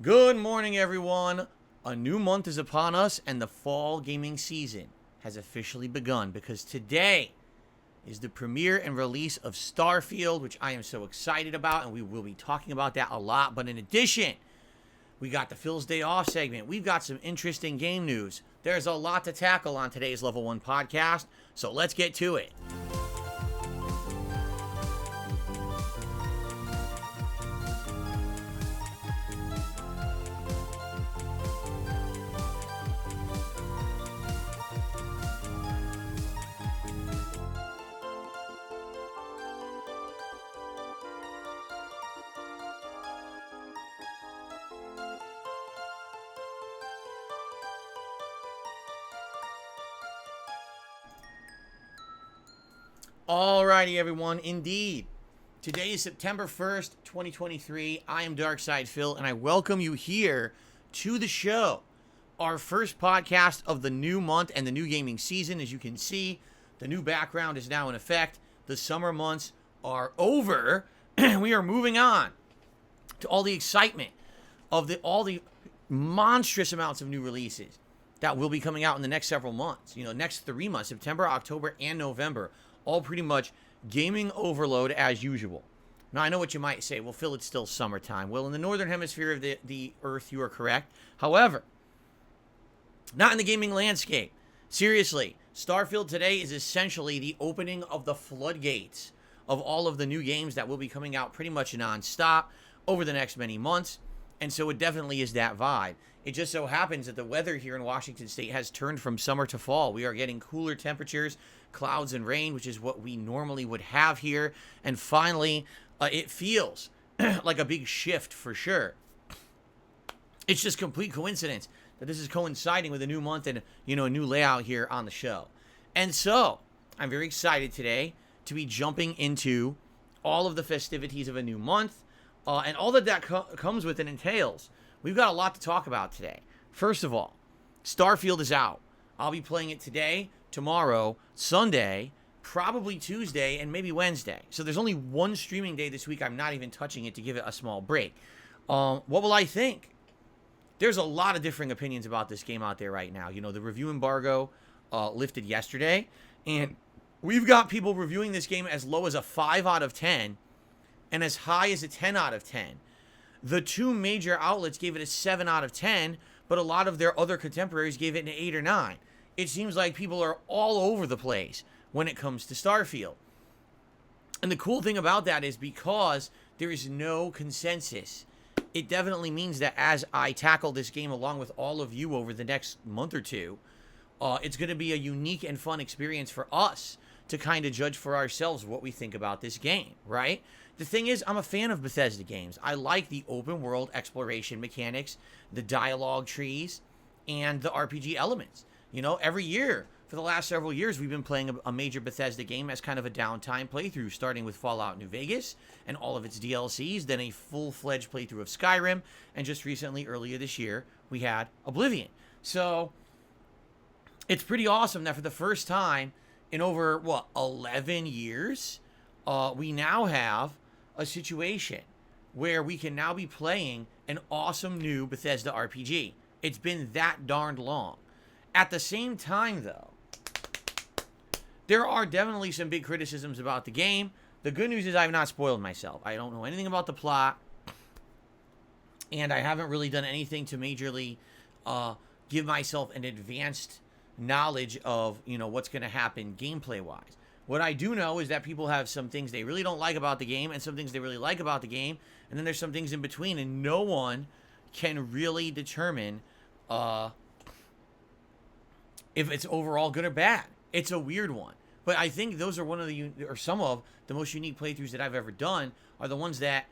Good morning, everyone. A new month is upon us, and the fall gaming season has officially begun because today is the premiere and release of Starfield, which I am so excited about, and we will be talking about that a lot. But in addition, we got the Phil's Day Off segment. We've got some interesting game news. There's a lot to tackle on today's Level 1 podcast, so let's get to it. Alrighty, everyone. Indeed. Today is September 1st, 2023. I am Darkside Phil, and I welcome you here to the show. Our first podcast of the new month and the new gaming season. As you can see, the new background is now in effect. The summer months are over, and we are moving on to all the excitement of all the monstrous amounts of new releases that will be coming out in the next several months. Next 3 months, September, October, and November. All pretty much gaming overload as usual. Now, I know what you might say. Well, Phil, it's still summertime. Well, in the northern hemisphere of the Earth, you are correct. However, not in the gaming landscape. Seriously, Starfield today is essentially the opening of the floodgates of all of the new games that will be coming out pretty much nonstop over the next many months. And so it definitely is that vibe. It just so happens that the weather here in Washington State has turned from summer to fall. We are getting cooler temperatures, clouds and rain, which is what we normally would have here. And finally, it feels like a big shift for sure. It's just complete coincidence that this is coinciding with a new month and, a new layout here on the show. And so I'm very excited today to be jumping into all of the festivities of a new month and all that comes with and entails. We've got a lot to talk about today. First of all, Starfield is out. I'll be playing it today, tomorrow, Sunday, probably Tuesday, and maybe Wednesday. So there's only one streaming day this week. I'm not even touching it to give it a small break. What will I think? There's a lot of differing opinions about this game out there right now. The review embargo lifted yesterday, and we've got people reviewing this game as low as a 5 out of 10 and as high as a 10 out of 10. The two major outlets gave it a 7 out of 10, but a lot of their other contemporaries gave it an 8 or 9. It seems like people are all over the place when it comes to Starfield. And the cool thing about that is because there is no consensus, it definitely means that as I tackle this game along with all of you over the next month or two, it's going to be a unique and fun experience for us to kind of judge for ourselves what we think about this game, right? The thing is, I'm a fan of Bethesda games. I like the open world exploration mechanics, the dialogue trees, and the RPG elements. Every year for the last several years, we've been playing a major Bethesda game as kind of a downtime playthrough, starting with Fallout New Vegas and all of its DLCs, then a full-fledged playthrough of Skyrim, and just recently, earlier this year, we had Oblivion. So it's pretty awesome that for the first time in over, 11 years, we now have a situation where we can now be playing an awesome new Bethesda RPG. It's been that darned long. At the same time, though, there are definitely some big criticisms about the game. The good news is I have not spoiled myself. I don't know anything about the plot, and I haven't really done anything to majorly give myself an advanced knowledge of, what's going to happen gameplay-wise. What I do know is that people have some things they really don't like about the game and some things they really like about the game, and then there's some things in between, and no one can really determine if it's overall good or bad. It's a weird one. But I think those are some of the most unique playthroughs that I've ever done are the ones that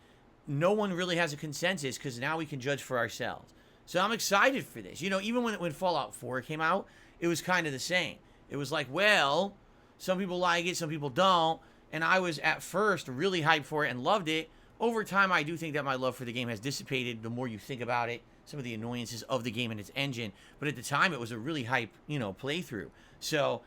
no one really has a consensus because now we can judge for ourselves. So I'm excited for this. You know, even when Fallout 4 came out, it was kind of the same. It was like, well, some people like it, some people don't. And I was at first really hyped for it and loved it. Over time, I do think that my love for the game has dissipated the more you think about it, some of the annoyances of the game and its engine. But at the time, it was a really hype, playthrough. So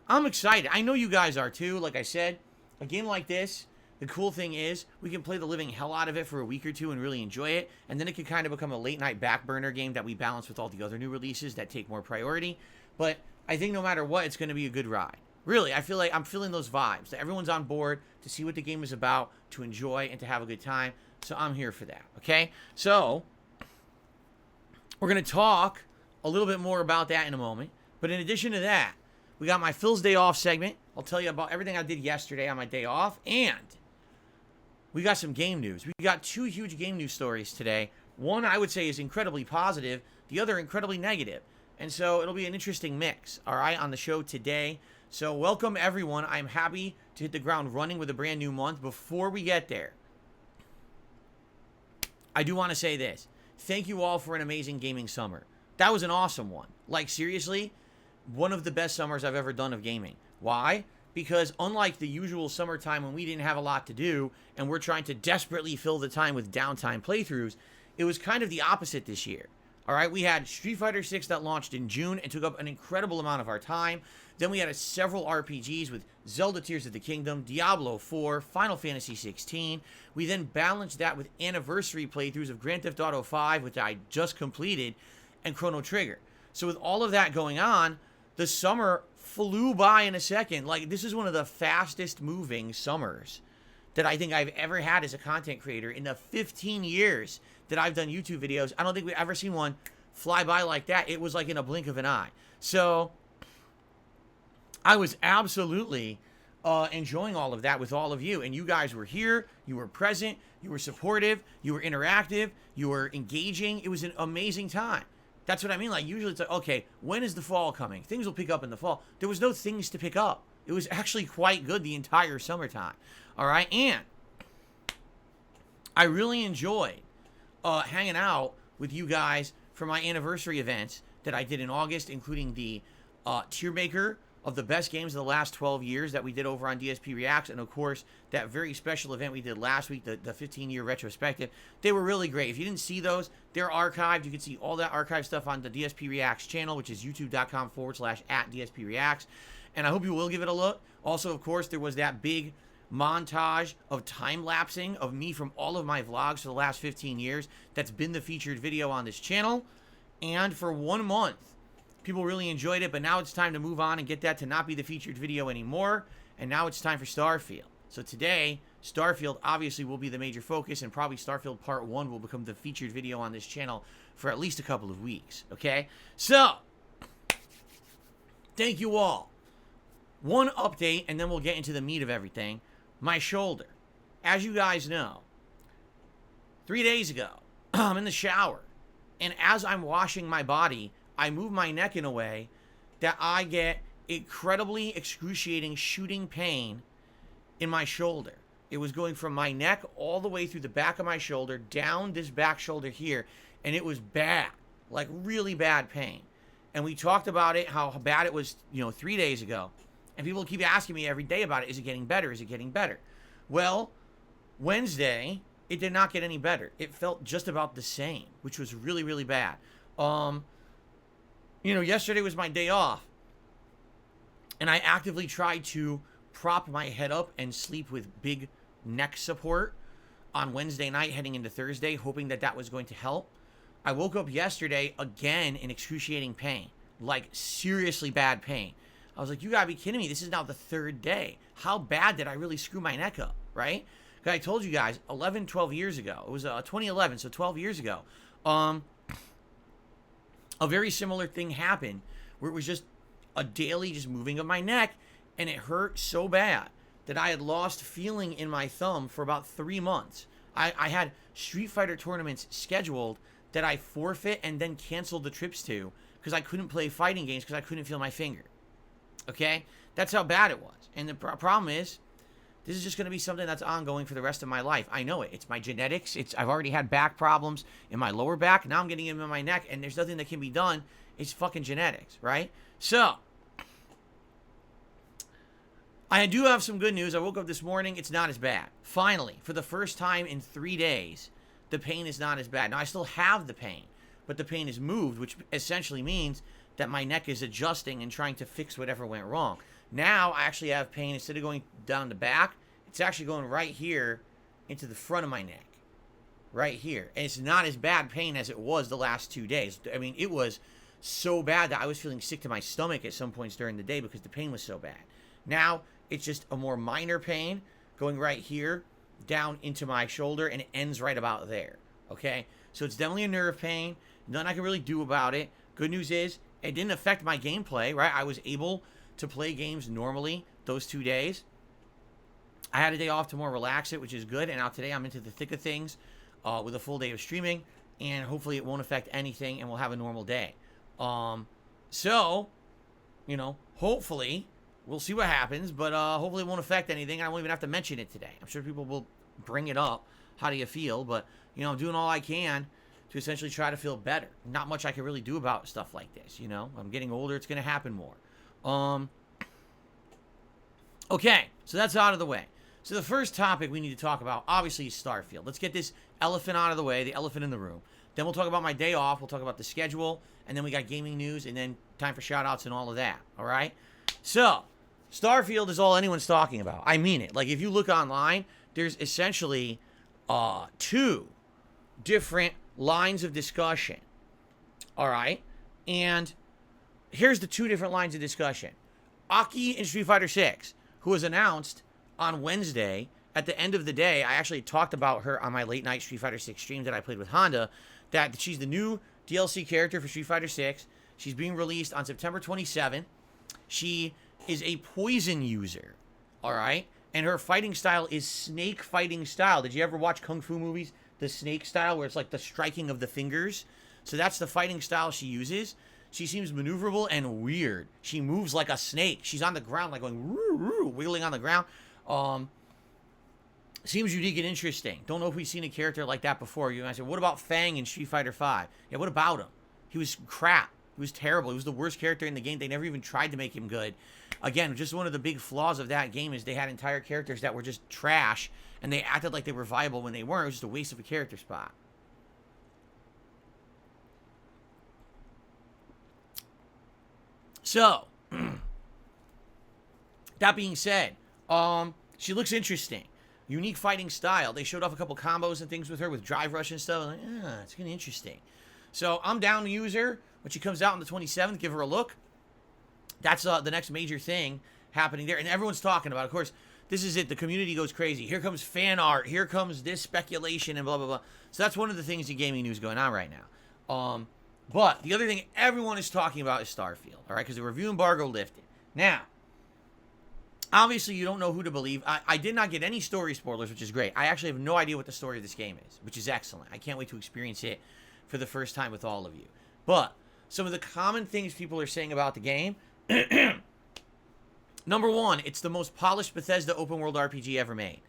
I'm excited. I know you guys are too. Like I said, a game like this, the cool thing is we can play the living hell out of it for a week or two and really enjoy it. And then it can kind of become a late night back burner game that we balance with all the other new releases that take more priority. But I think no matter what, it's going to be a good ride. Really, I feel like I'm feeling those vibes. That everyone's on board to see what the game is about, to enjoy, and to have a good time. So I'm here for that, okay? So we're going to talk a little bit more about that in a moment. But in addition to that, we got my Phil's Day Off segment. I'll tell you about everything I did yesterday on my day off. And we got some game news. We got two huge game news stories today. One I would say is incredibly positive. The other incredibly negative. And so it'll be an interesting mix, all right, on the show today. So welcome, everyone. I'm happy to hit the ground running with a brand new month. Before we get there, I do want to say this. Thank you all for an amazing gaming summer. That was an awesome one. Like, seriously, one of the best summers I've ever done of gaming. Why? Because unlike the usual summertime when we didn't have a lot to do and we're trying to desperately fill the time with downtime playthroughs, it was kind of the opposite this year. All right, we had Street Fighter 6 that launched in June and took up an incredible amount of our time. Then we had several RPGs with Zelda Tears of the Kingdom, Diablo 4, Final Fantasy 16. We then balanced that with anniversary playthroughs of Grand Theft Auto 5, which I just completed, and Chrono Trigger. So with all of that going on, the summer flew by in a second. Like, this is one of the fastest moving summers that I think I've ever had as a content creator in the 15 years that I've done YouTube videos. I don't think we've ever seen one fly by like that. It was like in a blink of an eye. So I was absolutely enjoying all of that with all of you. And you guys were here. You were present. You were supportive. You were interactive. You were engaging. It was an amazing time. That's what I mean. Like, usually it's like, okay, when is the fall coming? Things will pick up in the fall. There was no things to pick up. It was actually quite good the entire summertime. All right. And I really enjoyed hanging out with you guys for my anniversary events that I did in August, including the tier maker of the best games of the last 12 years that we did over on DSP Reacts, and of course that very special event we did last week, the 15-year retrospective. They were really great. If you didn't see those, they're archived. You can see all that archived stuff on the DSP Reacts channel, which is youtube.com/@DSP and I hope you will give it a look. Also, of course, there was that big montage of time-lapsing of me from all of my vlogs for the last 15 years. That's been the featured video on this channel. And for 1 month, people really enjoyed it, but now it's time to move on and get that to not be the featured video anymore. And now it's time for Starfield. So today, Starfield obviously will be the major focus, and probably Starfield Part 1 will become the featured video on this channel for at least a couple of weeks, okay? So, thank you all. One update, and then we'll get into the meat of everything. My shoulder. As you guys know, 3 days ago, I'm in the shower, and as I'm washing my body, I move my neck in a way that I get incredibly excruciating shooting pain in my shoulder. It was going from my neck all the way through the back of my shoulder, down this back shoulder here, and it was bad, like really bad pain. And we talked about it, how bad it was, 3 days ago. And people keep asking me every day about it. Is it getting better? Is it getting better? Well, Wednesday, it did not get any better. It felt just about the same, which was really, really bad. Yesterday was my day off. And I actively tried to prop my head up and sleep with big neck support on Wednesday night heading into Thursday, hoping that that was going to help. I woke up yesterday again in excruciating pain, like seriously bad pain. I was like, you gotta be kidding me. This is now the third day. How bad did I really screw my neck up, right? Because I told you guys 12 years ago. It was 2011, so 12 years ago. A very similar thing happened where it was just a daily just moving of my neck, and it hurt so bad that I had lost feeling in my thumb for about 3 months. I had Street Fighter tournaments scheduled that I forfeit and then canceled the trips to because I couldn't play fighting games because I couldn't feel my finger. Okay? That's how bad it was. And the problem is, this is just going to be something that's ongoing for the rest of my life. I know it. It's my genetics. I've already had back problems in my lower back. Now I'm getting them in my neck, and there's nothing that can be done. It's fucking genetics, right? So, I do have some good news. I woke up this morning. It's not as bad. Finally, for the first time in 3 days, the pain is not as bad. Now, I still have the pain, but the pain is moved, which essentially means that my neck is adjusting and trying to fix whatever went wrong. Now, I actually have pain. Instead of going down the back, it's actually going right here into the front of my neck. Right here. And it's not as bad pain as it was the last 2 days. I mean, it was so bad that I was feeling sick to my stomach at some points during the day because the pain was so bad. Now, it's just a more minor pain going right here down into my shoulder, and it ends right about there. Okay? So it's definitely a nerve pain. Nothing I can really do about it. Good news is, it didn't affect my gameplay, right? I was able to play games normally those 2 days. I had a day off to more relax it, which is good. And now today I'm into the thick of things with a full day of streaming. And hopefully it won't affect anything and we'll have a normal day. So, you know, hopefully we'll see what happens. But hopefully it won't affect anything. I won't even have to mention it today. I'm sure people will bring it up. How do you feel? But, you know, I'm doing all I can to essentially try to feel better. Not much I can really do about stuff like this, you know. I'm getting older. It's going to happen more. Okay, so that's out of the way. So the first topic we need to talk about, obviously, is Starfield. Let's get this elephant out of the way, the elephant in the room. Then we'll talk about my day off. We'll talk about the schedule. And then we got gaming news. And then time for shout-outs and all of that. All right? So, Starfield is all anyone's talking about. I mean it. Like, if you look online, there's essentially 2 different lines of discussion. All right? And here's the 2 different lines of discussion. Aki in Street Fighter 6, who was announced on Wednesday. At the end of the day, I actually talked about her on my late night Street Fighter 6 stream that I played with Honda, that she's the new DLC character for Street Fighter 6. She's being released on September 27th. She is a poison user, all right? And her fighting style is snake fighting style. Did you ever watch Kung Fu movies? The snake style, where it's like the striking of the fingers. So that's the fighting style she uses. She seems maneuverable and weird. She moves like a snake. She's on the ground, like going woo, woo, wiggling on the ground. Seems unique and interesting. Don't know if we've seen a character like that before. You guys say, what about Fang in Street Fighter 5? Yeah, what about him? He was crap. He was terrible. He was the worst character in the game. They never even tried to make him good. Again, just one of the big flaws of that game is they had entire characters that were just trash, and they acted like they were viable when they weren't. It was just a waste of a character spot. So, that being said, she looks interesting. Unique fighting style. They showed off a couple combos and things with her with drive rush and stuff. I'm like, yeah, it's gonna be interesting. So I'm down to use her when she comes out on the 27th. Give her a look. That's the next major thing happening there, and everyone's talking about. Of course, this is it. The community goes crazy. Here comes fan art. Here comes this speculation and blah blah blah. So that's one of the things in gaming news going on right now. But the other thing everyone is talking about is Starfield. All right, because the review embargo lifted. Now, obviously, you don't know who to believe. I did not get any story spoilers, which is great. I actually have no idea what the story of this game is, which is excellent. I can't wait to experience it for the first time with all of you. But some of the common things people are saying about the game. Number one, it's the most polished Bethesda open world RPG ever made.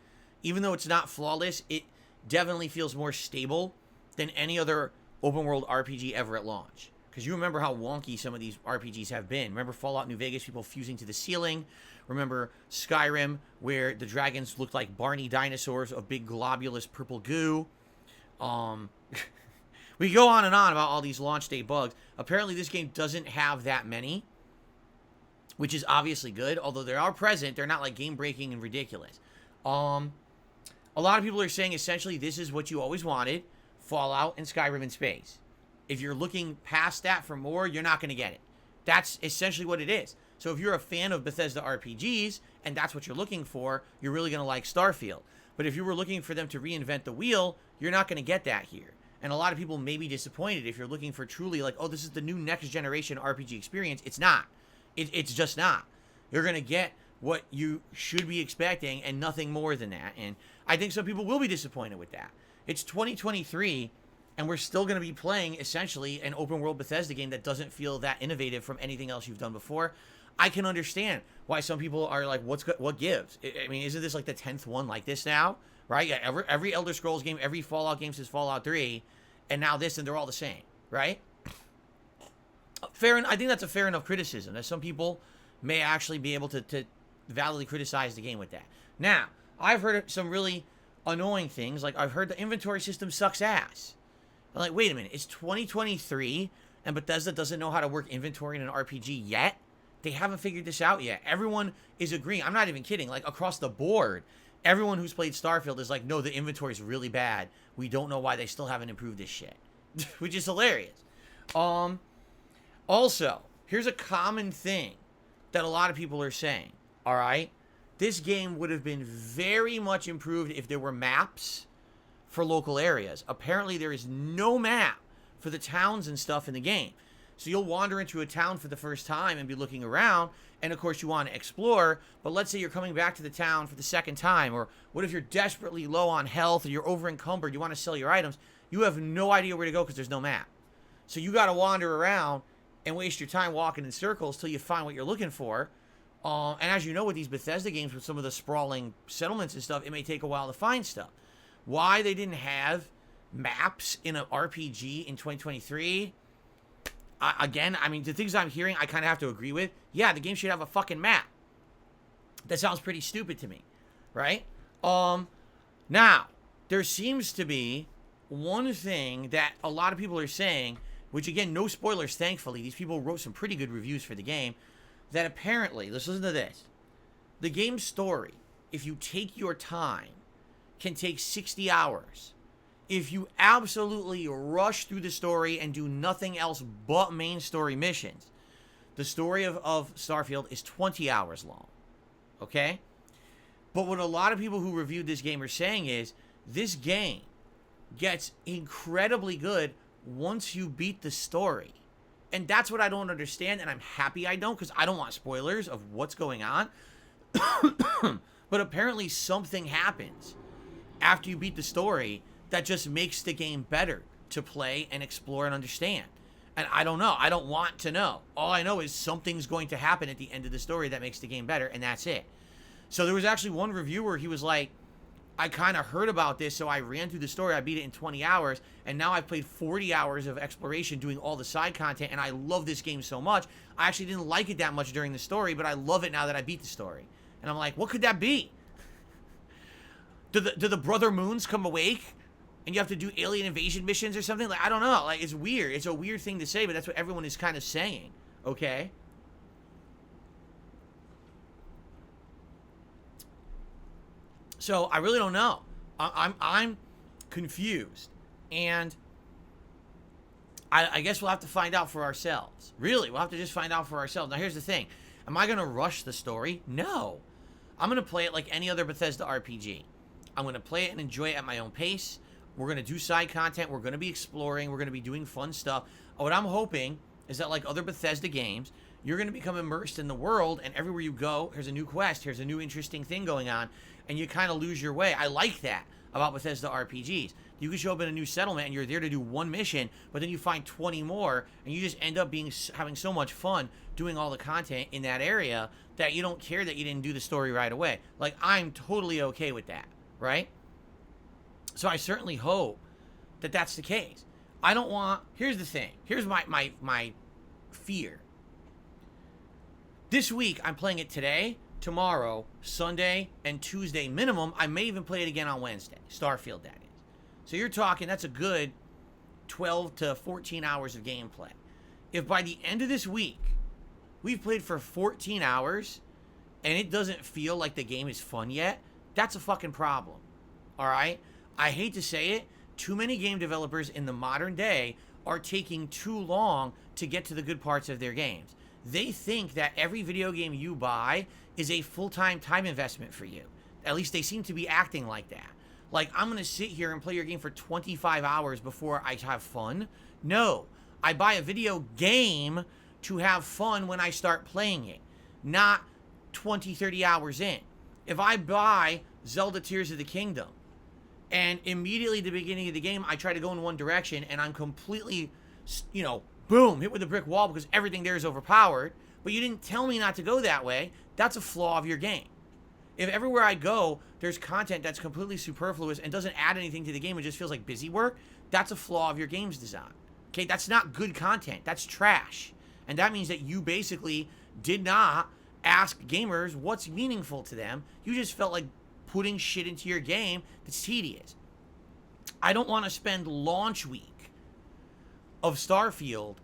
Even though it's not flawless, it definitely feels more stable than any other open world RPG ever at launch. Because you remember how wonky some of these RPGs have been. Remember Fallout New Vegas, people fusing to the ceiling. Remember Skyrim, where the dragons looked like Barney dinosaurs of big globulous purple goo. We go on and on about all these launch day bugs. Apparently this game doesn't have that many, which is obviously good. Although they are present, they're not like game breaking and ridiculous. A lot of people are saying essentially this is what you always wanted. Fallout and Skyrim in space. If you're looking past that for more, you're not going to get it. That's essentially what it is. So if you're a fan of Bethesda RPGs, and that's what you're looking for, you're really going to like Starfield. But if you were looking for them to reinvent the wheel, you're not going to get that here. And a lot of people may be disappointed if you're looking for truly like, oh, this is the new next generation RPG experience. It's not. It's just not. You're going to get what you should be expecting and nothing more than that. And I think some people will be disappointed with that. It's 2023, and we're still going to be playing, essentially, an open-world Bethesda game that doesn't feel that innovative from anything else you've done before. I can understand why some people are like, what gives? I mean, isn't this like the 10th one like this now? Right? Yeah, every Elder Scrolls game, every Fallout game since Fallout 3, and now this, and they're all the same, right? I think that's a fair enough criticism, that some people may actually be able to validly criticize the game with that. Now, I've heard some really annoying things, like I've heard the inventory system sucks ass. I'm like, wait a minute, it's 2023, and Bethesda doesn't know how to work inventory in an RPG yet? They haven't figured this out yet. Everyone is agreeing. I'm not even kidding. Like, across the board, everyone who's played Starfield is like, no, the inventory is really bad. We don't know why they still haven't improved this shit. Which is hilarious. Also, here's a common thing that a lot of people are saying, all right? This game would have been very much improved if there were maps for local areas. Apparently, there is no map for the towns and stuff in the game. So you'll wander into a town for the first time and be looking around, and of course you want to explore, but let's say you're coming back to the town for the second time, or what if you're desperately low on health, or you're over encumbered, you want to sell your items, you have no idea where to go because there's no map. So you got to wander around and waste your time walking in circles till you find what you're looking for. And as you know, with these Bethesda games, with some of the sprawling settlements and stuff, it may take a while to find stuff. Why they didn't have maps in an RPG in 2023... Again, I mean, the things I'm hearing, I kind of have to agree with. Yeah, the game should have a fucking map. That sounds pretty stupid to me, right? Now, there seems to be one thing that a lot of people are saying, which again, no spoilers, thankfully. These people wrote some pretty good reviews for the game, that apparently, let's listen to this. The game's story, if you take your time, can take 60 hours. If you absolutely rush through the story and do nothing else but main story missions, the story of Starfield is 20 hours long, okay? But what a lot of people who reviewed this game are saying is, this game gets incredibly good once you beat the story. And that's what I don't understand, and I'm happy I don't, because I don't want spoilers of what's going on. But apparently something happens after you beat the story that just makes the game better to play and explore and understand. And I don't know. I don't want to know. All I know is something's going to happen at the end of the story that makes the game better, and that's it. So there was actually one reviewer, he was like, I kind of heard about this, so I ran through the story, I beat it in 20 hours, and now I've played 40 hours of exploration doing all the side content, and I love this game so much. I actually didn't like it that much during the story, but I love it now that I beat the story. And I'm like, what could that be? Do the Brother Moons come awake? And you have to do alien invasion missions or something? Like, I don't know. Like, it's weird. It's a weird thing to say, but that's what everyone is kind of saying. Okay? So, I really don't know. I'm confused. And I guess we'll have to find out for ourselves. Really, we'll have to just find out for ourselves. Now, here's the thing. Am I going to rush the story? No. I'm going to play it like any other Bethesda RPG. I'm going to play it and enjoy it at my own pace. We're going to do side content. We're going to be exploring. We're going to be doing fun stuff. What I'm hoping is that, like other Bethesda games, you're going to become immersed in the world, and everywhere you go, here's a new quest, here's a new interesting thing going on, and you kind of lose your way. I like that about Bethesda RPGs. You can show up in a new settlement, and you're there to do one mission, but then you find 20 more, and you just end up having so much fun doing all the content in that area that you don't care that you didn't do the story right away. Like, I'm totally okay with that, right? So I certainly hope that that's the case. I don't want... Here's the thing. Here's my fear. This week, I'm playing it today, tomorrow, Sunday, and Tuesday minimum. I may even play it again on Wednesday. Starfield, that is. So you're talking, that's a good 12 to 14 hours of gameplay. If by the end of this week, we've played for 14 hours, and it doesn't feel like the game is fun yet, that's a fucking problem. Alright? I hate to say it, too many game developers in the modern day are taking too long to get to the good parts of their games. They think that every video game you buy is a full-time time investment for you. At least they seem to be acting like that. Like, I'm going to sit here and play your game for 25 hours before I have fun. No, I buy a video game to have fun when I start playing it, not 20, 30 hours in. If I buy Zelda Tears of the Kingdom, and immediately at the beginning of the game, I try to go in one direction, and I'm completely, boom, hit with a brick wall because everything there is overpowered. but you didn't tell me not to go that way. That's a flaw of your game. If everywhere I go, there's content that's completely superfluous and doesn't add anything to the game and just feels like busy work, that's a flaw of your game's design. Okay, that's not good content. That's trash. And that means that you basically did not ask gamers what's meaningful to them. You just felt like putting shit into your game that's tedious. I don't want to spend launch week of Starfield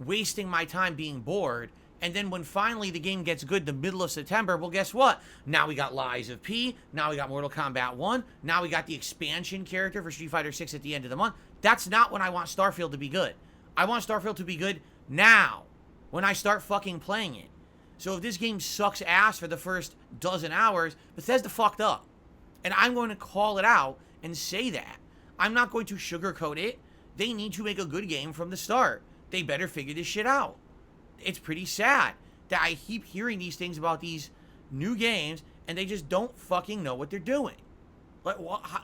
wasting my time being bored, and then when finally the game gets good the middle of September, well, guess what? Now we got Lies of P, now we got Mortal Kombat 1, now we got the expansion character for Street Fighter 6 at the end of the month. That's not when I want Starfield to be good. I want Starfield to be good now, when I start fucking playing it. So if this game sucks ass for the first dozen hours, Bethesda fucked up. And I'm going to call it out and say that. I'm not going to sugarcoat it. They need to make a good game from the start. They better figure this shit out. It's pretty sad that I keep hearing these things about these new games and they just don't fucking know what they're doing. Like, what? How,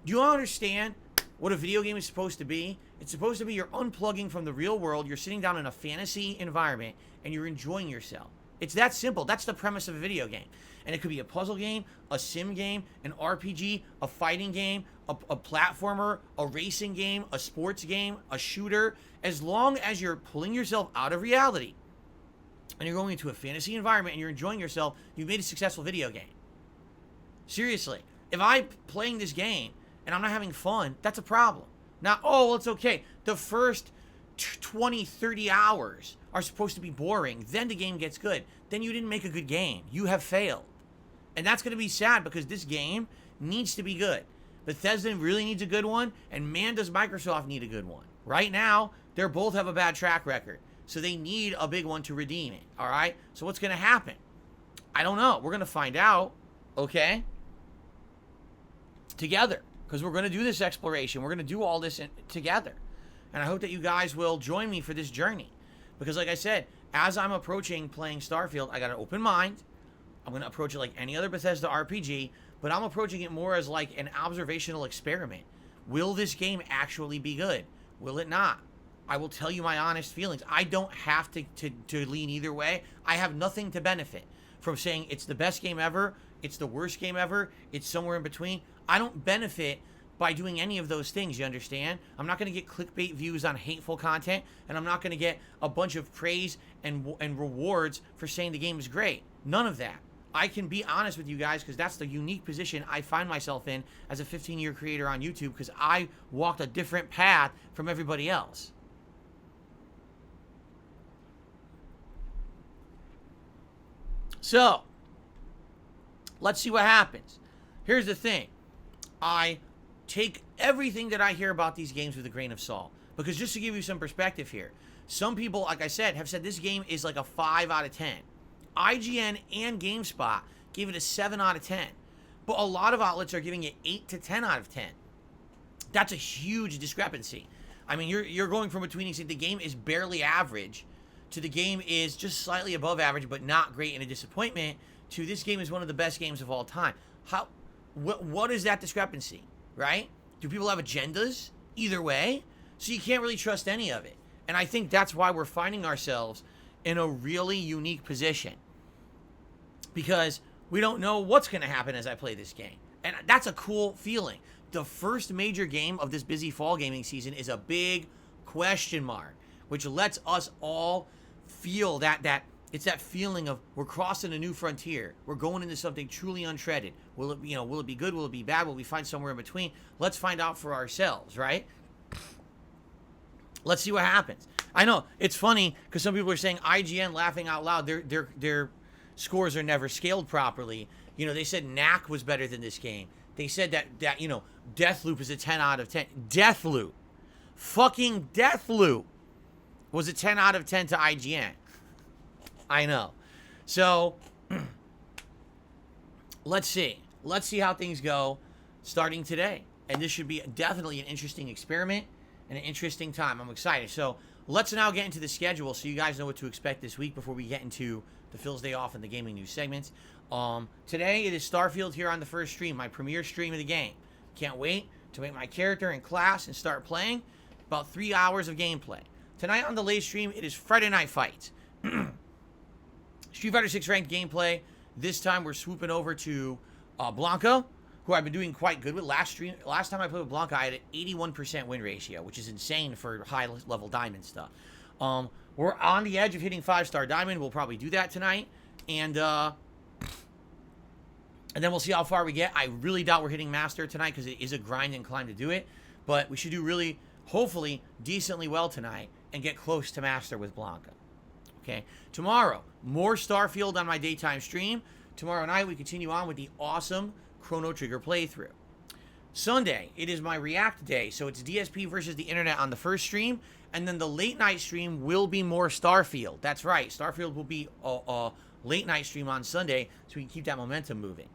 do you understand what a video game is supposed to be? It's supposed to be you're unplugging from the real world, you're sitting down in a fantasy environment, and you're enjoying yourself. It's that simple. That's the premise of a video game. And it could be a puzzle game, a sim game, an RPG, a fighting game, a platformer, a racing game, a sports game, a shooter. As long as you're pulling yourself out of reality and you're going into a fantasy environment and you're enjoying yourself, you've made a successful video game. Seriously. If I'm playing this game and I'm not having fun, that's a problem. Now, oh, well, it's okay. The first 20, 30 hours are supposed to be boring. Then the game gets good. Then you didn't make a good game. You have failed. And that's going to be sad because this game needs to be good. Bethesda really needs a good one, and man, does Microsoft need a good one. Right now, they both have a bad track record. So they need a big one to redeem it. All right? So what's going to happen? I don't know. We're going to find out, okay? Together. Because we're going to do this exploration. We're going to do all this together. And I hope that you guys will join me for this journey. Because like I said, as I'm approaching playing Starfield, I got an open mind. I'm going to approach it like any other Bethesda RPG, but I'm approaching it more as like an observational experiment. Will this game actually be good? Will it not? I will tell you my honest feelings. I don't have to lean either way. I have nothing to benefit from saying it's the best game ever, it's the worst game ever, it's somewhere in between. I don't benefit by doing any of those things, you understand? I'm not going to get clickbait views on hateful content, and I'm not going to get a bunch of praise and rewards for saying the game is great. None of that. I can be honest with you guys because that's the unique position I find myself in as a 15-year creator on YouTube because I walked a different path from everybody else. So, let's see what happens. Here's the thing. I take everything that I hear about these games with a grain of salt. Because just to give you some perspective here, some people, like I said, have said this game is like a 5 out of 10. IGN and GameSpot gave it a 7 out of 10. But a lot of outlets are giving it 8 to 10 out of 10. That's a huge discrepancy. I mean, you're going from between saying the game is barely average to the game is just slightly above average but not great and a disappointment to this game is one of the best games of all time. What is that discrepancy, right? Do people have agendas? Either way. So you can't really trust any of it. And I think that's why we're finding ourselves in a really unique position. Because we don't know what's going to happen as I play this game. And that's a cool feeling. The first major game of this busy fall gaming season is a big question mark, which lets us all feel that it's that feeling of we're crossing a new frontier. We're going into something truly untreaded. Will it be good? Will it be bad? Will we find somewhere in between? Let's find out for ourselves, right? Let's see what happens. I know it's funny because some people are saying IGN laughing out loud. Their scores are never scaled properly. You know, they said Knack was better than this game. They said that Deathloop is a 10 out of 10. Deathloop, fucking Deathloop, was a 10 out of 10 to IGN. I know. So let's see. Let's see how things go starting today. And this should be definitely an interesting experiment and an interesting time. I'm excited. So let's now get into the schedule so you guys know what to expect this week before we get into the Phil's Day Off and the gaming news segments. Today it is Starfield here on the first stream, my premiere stream of the game. Can't wait to make my character in class and start playing. About 3 hours of gameplay. Tonight on the late stream, it is Friday Night Fights. Street Fighter 6 ranked gameplay. This time we're swooping over to Blanca, who I've been doing quite good with. Last time I played with Blanca, I had an 81% win ratio, which is insane for high-level diamond stuff. We're on the edge of hitting 5-star diamond. We'll probably do that tonight. And then we'll see how far we get. I really doubt we're hitting master tonight because it is a grind and climb to do it. But we should do really, hopefully, decently well tonight and get close to master with Blanca. Okay, tomorrow, more Starfield on my daytime stream. Tomorrow night, we continue on with the awesome Chrono Trigger playthrough. Sunday, it is my React day, so it's DSP versus the internet on the first stream, and then the late night stream will be more Starfield. That's right, Starfield will be a late night stream on Sunday, so we can keep that momentum moving.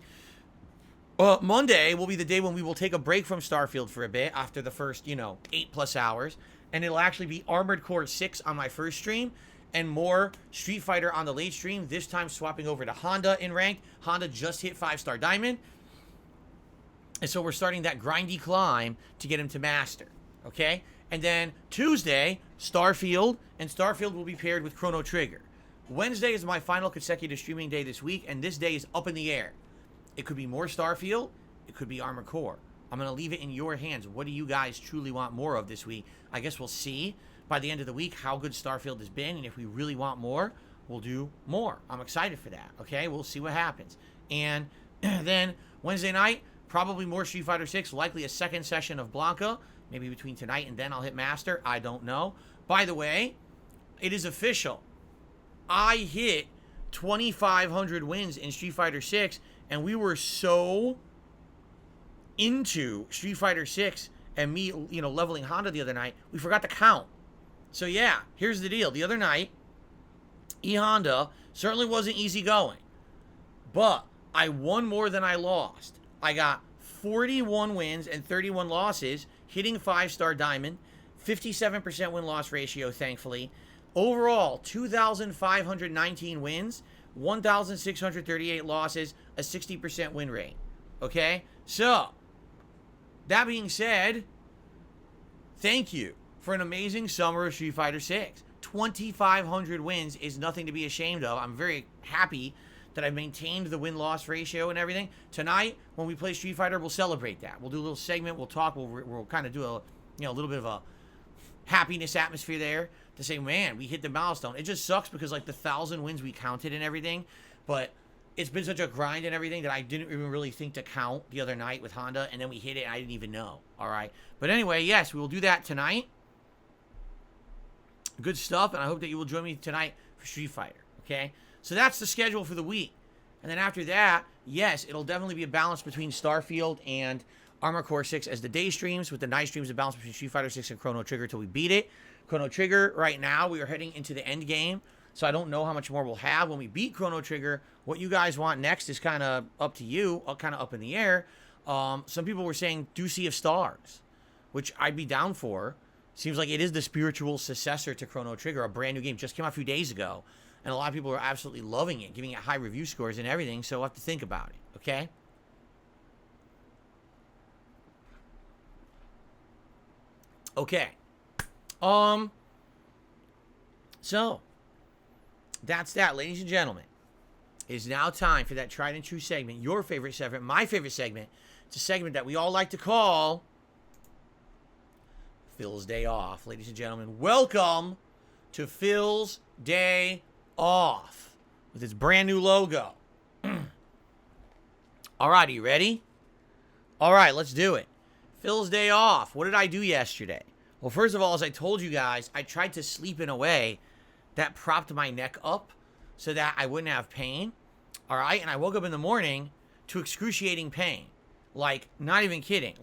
Monday will be the day when we will take a break from Starfield for a bit after the first, 8+ hours, and it'll actually be Armored Core 6 on my first stream, and more Street Fighter on the late stream, this time swapping over to Honda in rank. Honda just hit 5-star diamond. And so we're starting that grindy climb to get him to master. Okay? And then Tuesday, Starfield. And Starfield will be paired with Chrono Trigger. Wednesday is my final consecutive streaming day this week. And this day is up in the air. It could be more Starfield. It could be Armored Core. I'm going to leave it in your hands. What do you guys truly want more of this week? I guess we'll see by the end of the week how good Starfield has been, and if we really want more, we'll do more. I'm excited for that, okay? We'll see what happens. And then Wednesday night, probably more Street Fighter 6, likely a second session of Blanca, maybe between tonight and then I'll hit Master. I don't know. By the way, it is official. I hit 2,500 wins in Street Fighter 6, and we were so into Street Fighter 6 and me, leveling Honda the other night, we forgot to count. So yeah, here's the deal. The other night, E-Honda certainly wasn't easy going, but I won more than I lost. I got 41 wins and 31 losses, hitting 5-star diamond, 57% win-loss ratio, thankfully. Overall, 2,519 wins, 1,638 losses, a 60% win rate. Okay? So, that being said, thank you for an amazing summer of Street Fighter 6. 2,500 wins is nothing to be ashamed of. I'm very happy that I've maintained the win-loss ratio and everything. Tonight, when we play Street Fighter, we'll celebrate that. We'll do a little segment. We'll talk. We'll kind of do a little bit of a happiness atmosphere there to say, man, we hit the milestone. It just sucks because, the 1,000 wins we counted and everything, but it's been such a grind and everything that I didn't even really think to count the other night with Honda, and then we hit it and I didn't even know. All right? But anyway, yes, we will do that tonight. Good stuff, and I hope that you will join me tonight for Street Fighter, okay? So that's the schedule for the week. And then after that, yes, it'll definitely be a balance between Starfield and Armored Core 6 as the day streams, with the night streams a balance between Street Fighter 6 and Chrono Trigger till we beat it. Chrono Trigger, right now, we are heading into the end game, so I don't know how much more we'll have. When we beat Chrono Trigger, what you guys want next is kind of up to you, kind of up in the air. Some people were saying, do Sea of Stars, which I'd be down for. Seems like it is the spiritual successor to Chrono Trigger, a brand new game. Just came out a few days ago. And a lot of people are absolutely loving it, giving it high review scores and everything. So we'll have to think about it, okay? Okay. So, that's that, ladies and gentlemen. It is now time for that tried and true segment, your favorite segment, my favorite segment. It's a segment that we all like to call Phil's Day Off. Ladies and gentlemen, welcome to Phil's Day Off with its brand new logo. All right, are you ready? All right, let's do it. Phil's Day Off. What did I do yesterday? Well, first of all, as I told you guys, I tried to sleep in a way that propped my neck up so that I wouldn't have pain. All right, and I woke up in the morning to excruciating pain. Not even kidding.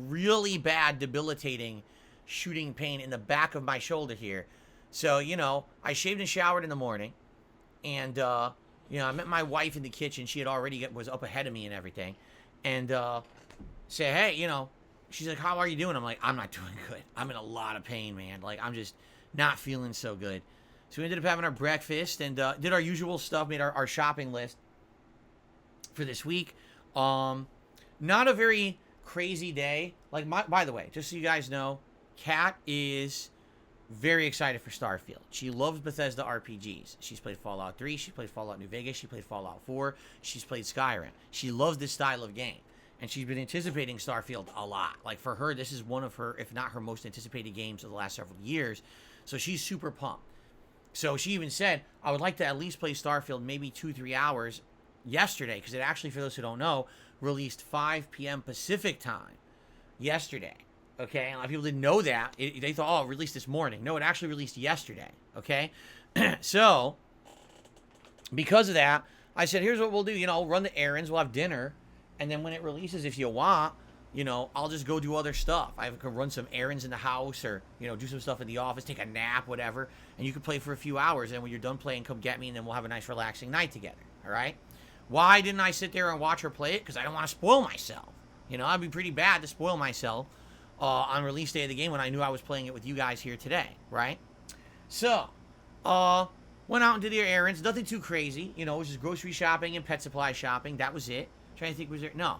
Really bad, debilitating shooting pain in the back of my shoulder here. So, I shaved and showered in the morning. And, I met my wife in the kitchen. She had already was up ahead of me and everything. And said, hey, she's like, how are you doing? I'm like, I'm not doing good. I'm in a lot of pain, man. I'm just not feeling so good. So we ended up having our breakfast and did our usual stuff, made our shopping list for this week. Not a very crazy day. By the way, just so you guys know, Kat is very excited for Starfield. She loves Bethesda RPGs. She's played Fallout 3. She played Fallout New Vegas. She played Fallout 4. She's played Skyrim. She loves this style of game. And she's been anticipating Starfield a lot. Like, for her, this is one of her, if not her most anticipated games of the last several years. So she's super pumped. So she even said, I would like to at least play Starfield maybe 2-3 hours yesterday. Because it actually, for those who don't know, released 5 p.m. Pacific time yesterday. Okay, a lot of people didn't know that. They thought, oh, it released this morning. No, it actually released yesterday. Okay, so because of that, I said, here's what we'll do. Run the errands. We'll have dinner. And then when it releases, if you want, I'll just go do other stuff. I could run some errands in the house or, do some stuff in the office, take a nap, whatever. And you can play for a few hours. And when you're done playing, come get me. And then we'll have a nice, relaxing night together. All right? Why didn't I sit there and watch her play it? Because I don't want to spoil myself. I'd be pretty bad to spoil myself on release day of the game when I knew I was playing it with you guys here today, right? So, went out and did the errands. Nothing too crazy. It was just grocery shopping and pet supply shopping. That was it. Trying to think, was there? No.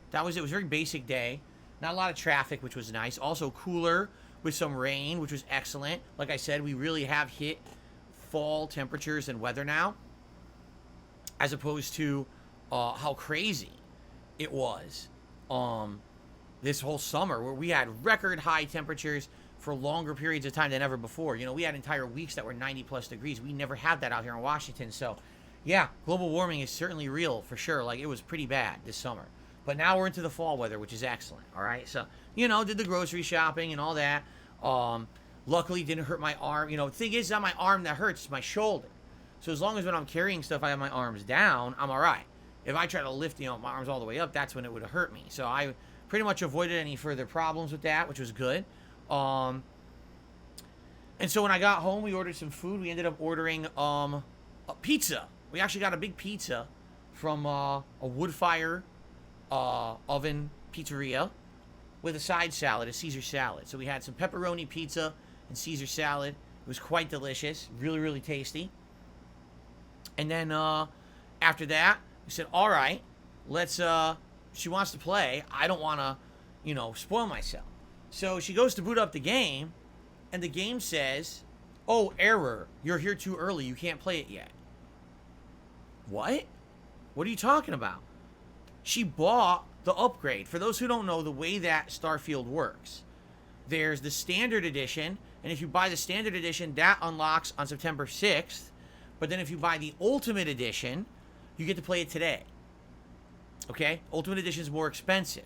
That was it. It was a very basic day. Not a lot of traffic, which was nice. Also cooler with some rain, which was excellent. Like I said, we really have hit fall temperatures and weather now, as opposed to how crazy it was this whole summer, where we had record high temperatures for longer periods of time than ever before. We had entire weeks that were 90 plus degrees. We never had that out here in Washington. So yeah, global warming is certainly real for sure. Like, it was pretty bad this summer, but now we're into the fall weather, which is excellent. All right, so did the grocery shopping and all that. Luckily didn't hurt my arm. The thing is, not my arm that hurts, it's my shoulder. So as long as when I'm carrying stuff I have my arms down, I'm all right. If I try to lift my arms all the way up, that's when it would have hurt me. So I pretty much avoided any further problems with that, which was good. And so when I got home, we ordered some food. We ended up ordering a pizza. We actually got a big pizza from a wood fire oven pizzeria with a side salad, a Caesar salad. So we had some pepperoni pizza and Caesar salad. It was quite delicious, really, really tasty. And then after that, we said, all right, let's, she wants to play. I don't want to, spoil myself. So she goes to boot up the game, and the game says, oh, error, you're here too early. You can't play it yet. What? What are you talking about? She bought the upgrade. For those who don't know, the way that Starfield works, there's the standard edition, and if you buy the standard edition, that unlocks on September 6th. But then if you buy the Ultimate Edition, you get to play it today. Okay? Ultimate Edition is more expensive,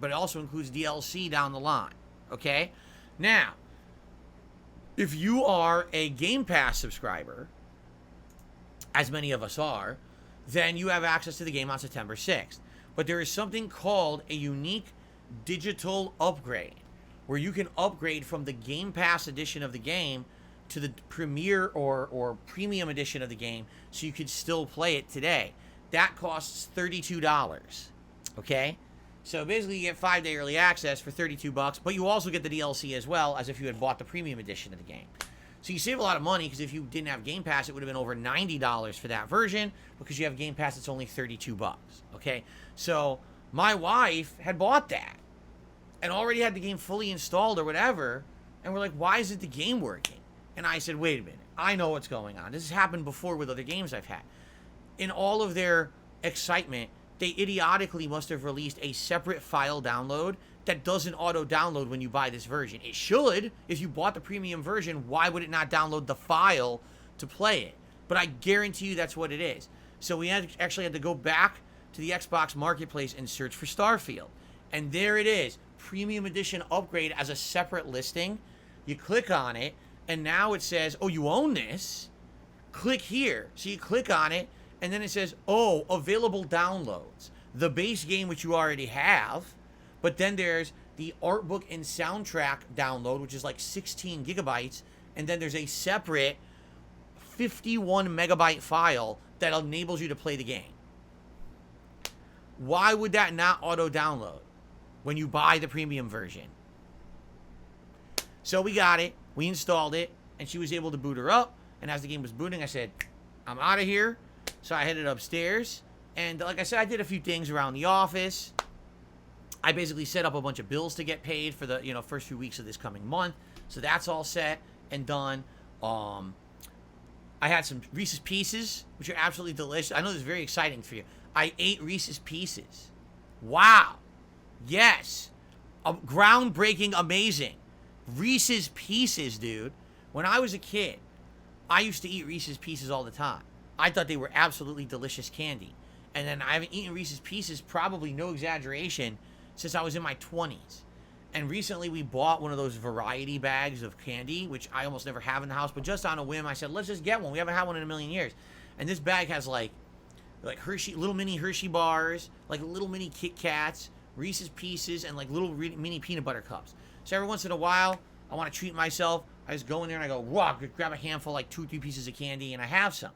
but it also includes DLC down the line. Okay? Now, if you are a Game Pass subscriber, as many of us are, then you have access to the game on September 6th. But there is something called a unique digital upgrade, where you can upgrade from the Game Pass edition of the game to the Premier or Premium edition of the game, so you could still play it today. That costs $32. Okay? So basically you get 5-day early access for $32, but you also get the DLC as well, as if you had bought the Premium edition of the game. So you save a lot of money, because if you didn't have Game Pass, it would have been over $90 for that version. Because you have Game Pass, it's only $32. Okay? So my wife had bought that and already had the game fully installed or whatever, and we're like, why isn't the game working? And I said, wait a minute, I know what's going on. This has happened before with other games I've had. In all of their excitement, they idiotically must have released a separate file download that doesn't auto-download when you buy this version. It should. If you bought the premium version, why would it not download the file to play it? But I guarantee you that's what it is. So we actually had to go back to the Xbox Marketplace and search for Starfield. And there it is. Premium Edition upgrade as a separate listing. You click on it, and now it says, oh, you own this? Click here. So you click on it, and then it says, oh, available downloads. The base game, which you already have, but then there's the art book and soundtrack download, which is like 16 gigabytes, and then there's a separate 51 megabyte file that enables you to play the game. Why would that not auto-download when you buy the premium version? So we got it, we installed it, and she was able to boot her up, and as the game was booting, I said, I'm out of here. So I headed upstairs, and like I said, I did a few things around the office. I basically set up a bunch of bills to get paid for the first few weeks of this coming month. So that's all set. and done. I had some Reese's Pieces, which are absolutely delicious. I know this is very exciting for you. I ate Reese's Pieces. Wow. Yes. Groundbreaking, amazing. Reese's Pieces, dude. When I was a kid, I used to eat Reese's Pieces all the time. I thought they were absolutely delicious candy. And then I haven't eaten Reese's Pieces, probably no exaggeration, since I was in my 20s. And recently we bought one of those variety bags of candy, which I almost never have in the house, but just on a whim, I said, let's just get one. We haven't had one in a million years. And this bag has like Hershey, little mini Hershey bars, like little mini Kit Kats, Reese's Pieces, and like little mini peanut butter cups. So every once in a while, I want to treat myself. I just go in there and I go, wow, grab a handful, like 2-3 pieces of candy, and I have some.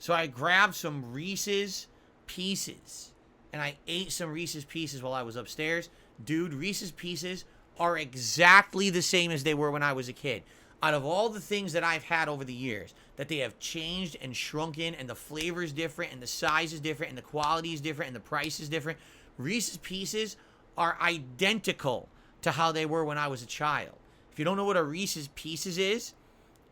So I grabbed some Reese's Pieces, and I ate some Reese's Pieces while I was upstairs. Dude, Reese's Pieces are exactly the same as they were when I was a kid. Out of all the things that I've had over the years, that they have changed and shrunken, and the flavor is different, and the size is different, and the quality is different, and the price is different, Reese's Pieces are identical to how they were when I was a child. If you don't know what a Reese's Pieces is,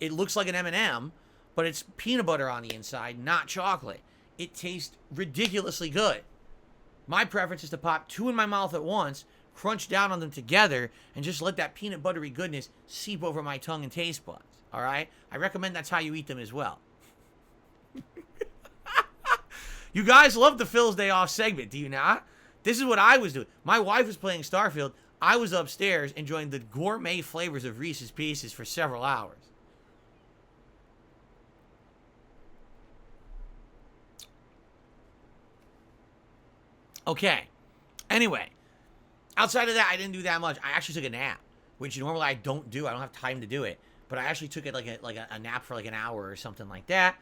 it looks like an M&M, but it's peanut butter on the inside, not chocolate. It tastes ridiculously good. My preference is to pop 2 in my mouth at once, crunch down on them together, and just let that peanut buttery goodness seep over my tongue and taste buds. All right? I recommend that's how you eat them as well. You guys love the Phil's Day Off segment, do you not? This is what I was doing. My wife was playing Starfield. I was upstairs enjoying the gourmet flavors of Reese's Pieces for several hours. Okay. Anyway, outside of that, I didn't do that much. I actually took a nap, which normally I don't do. I don't have time to do it. But I actually took it like a nap for like an hour or something like that.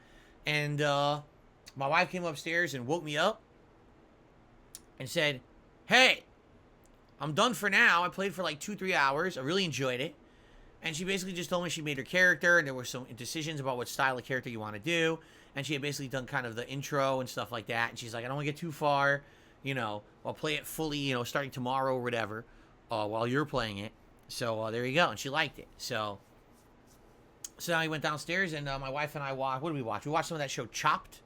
And my wife came upstairs and woke me up and said, hey, I'm done for now. I played for like 2-3 hours. I really enjoyed it. And she basically just told me she made her character, and there were some decisions about what style of character you want to do. And she had basically done kind of the intro and stuff like that. And she's like, I don't want to get too far. You know, I'll play it fully, you know, starting tomorrow or whatever, while you're playing it. So there you go. And she liked it. So now we went downstairs, and my wife and I watched. What did we watch? We watched some of that show Chopped.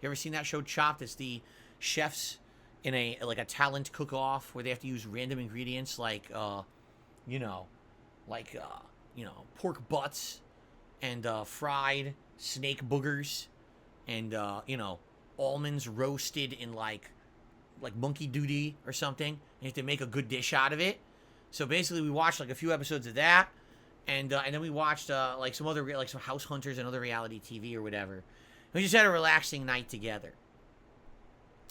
You ever seen that show Chopped? It's the chefs in a talent cook-off where they have to use random ingredients like pork butts and fried snake boogers and almonds roasted in like monkey doody or something. You have to make a good dish out of it. So basically, we watched like a few episodes of that, and then we watched like some other some House Hunters and other reality TV or whatever. We just had a relaxing night together.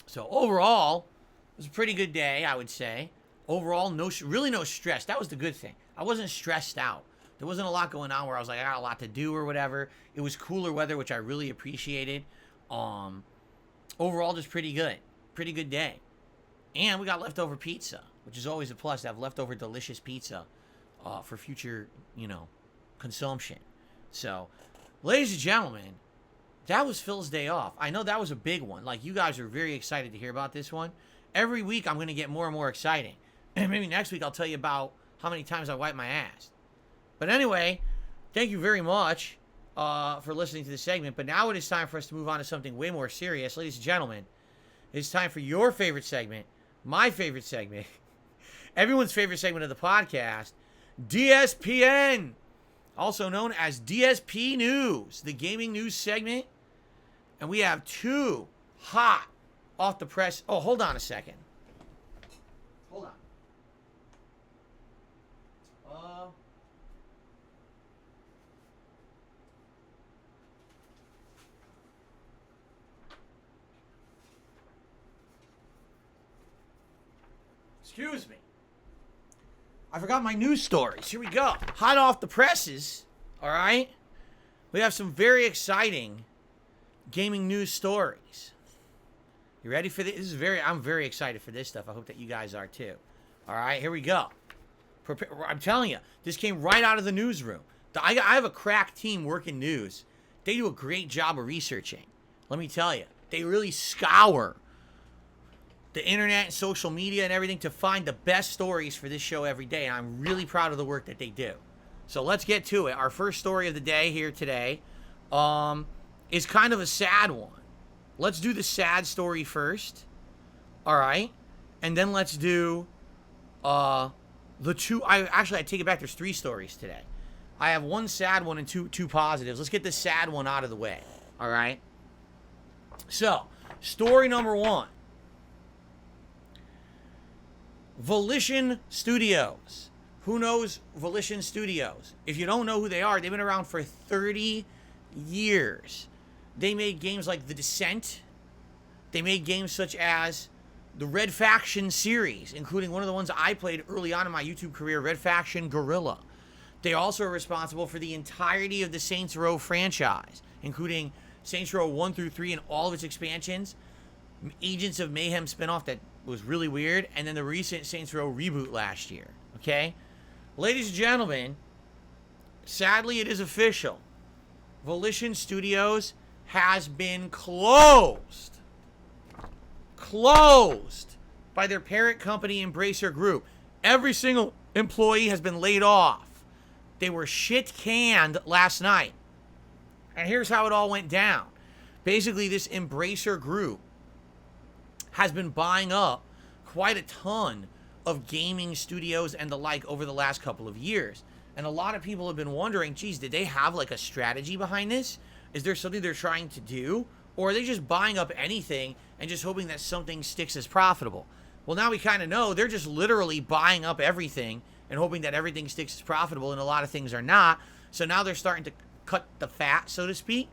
So overall, it was a pretty good day, I would say. Overall, really no stress. That was the good thing. I wasn't stressed out. There wasn't a lot going on where I was like, I got a lot to do or whatever. It was cooler weather, which I really appreciated. Overall, just pretty good. Pretty good day. And we got leftover pizza, which is always a plus to have leftover delicious pizza for future, consumption. So, ladies and gentlemen, that was Phil's Day Off. I know that was a big one. Like, you guys are very excited to hear about this one. Every week, I'm going to get more and more exciting. And maybe next week, I'll tell you about how many times I wipe my ass. But anyway, thank you very much for listening to this segment. But now it is time for us to move on to something way more serious. Ladies and gentlemen, it's time for your favorite segment, my favorite segment, everyone's favorite segment of the podcast, DSPN, also known as DSP News, the gaming news segment. And we have 2 hot off the press. Oh, hold on a second. Hold on. Excuse me. I forgot my news stories. Here we go. Hot off the presses. All right. We have some very exciting gaming news stories. You ready for this? I'm very excited for this stuff. I hope that you guys are too. All right, here we go. I'm telling you, this came right out of the newsroom. I have a crack team working news. They do a great job of researching. Let me tell you, they really scour the internet and social media and everything to find the best stories for this show every day. And I'm really proud of the work that they do. So let's get to it. Our first story of the day here today is kind of a sad one. Let's do the sad story first. All right. And then let's do the two. I take it back. There's 3 stories today. I have one sad one and two positives. Let's get the sad one out of the way. All right. So, story number 1. Volition Studios. Who knows Volition Studios? If you don't know who they are, they've been around for 30 years. They made games like The Descent. They made games such as the Red Faction series, including one of the ones I played early on in my YouTube career, Red Faction Guerrilla. They also are responsible for the entirety of the Saints Row franchise, including Saints Row 1 through 3 and all of its expansions, Agents of Mayhem spinoff that was really weird, and then the recent Saints Row reboot last year. Okay? Ladies and gentlemen, sadly it is official. Volition Studios has been closed. Closed by their parent company, Embracer Group. Every single employee has been laid off. They were shit canned last night. And here's how it all went down. Basically, this Embracer Group has been buying up quite a ton of gaming studios and the like over the last couple of years. And a lot of people have been wondering, geez, did they have like a strategy behind this? Is there something they're trying to do? Or are they just buying up anything and just hoping that something sticks as profitable? Well, now we kind of know they're just literally buying up everything and hoping that everything sticks as profitable, and a lot of things are not. So now they're starting to cut the fat, so to speak.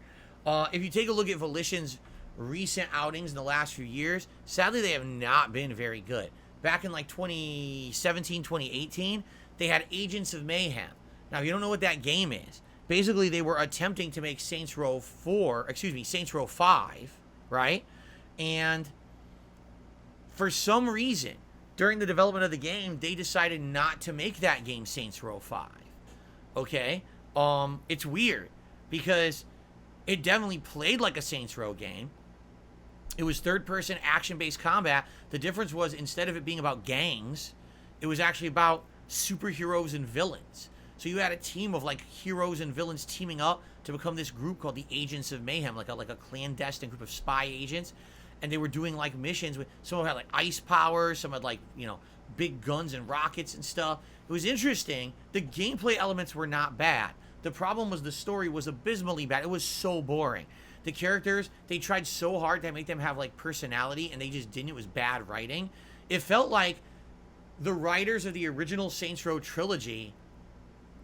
If you take a look at Volition's recent outings in the last few years, sadly they have not been very good. Back in like 2017, 2018, they had Agents of Mayhem. Now, if you don't know what that game is, basically they were attempting to make Saints Row 5, right? And for some reason, during the development of the game, they decided not to make that game Saints Row 5. Okay? It's weird because it definitely played like a Saints Row game. It was third-person action-based combat. The difference was, instead of it being about gangs, it was actually about superheroes and villains. So you had a team of like heroes and villains teaming up to become this group called the Agents of Mayhem, like a clandestine group of spy agents. And they were doing like missions with, some had like ice powers, some had like, big guns and rockets and stuff. It was interesting. The gameplay elements were not bad. The problem was the story was abysmally bad. It was so boring. The characters, they tried so hard to make them have like personality, and they just didn't. It was bad writing. It felt like the writers of the original Saints Row trilogy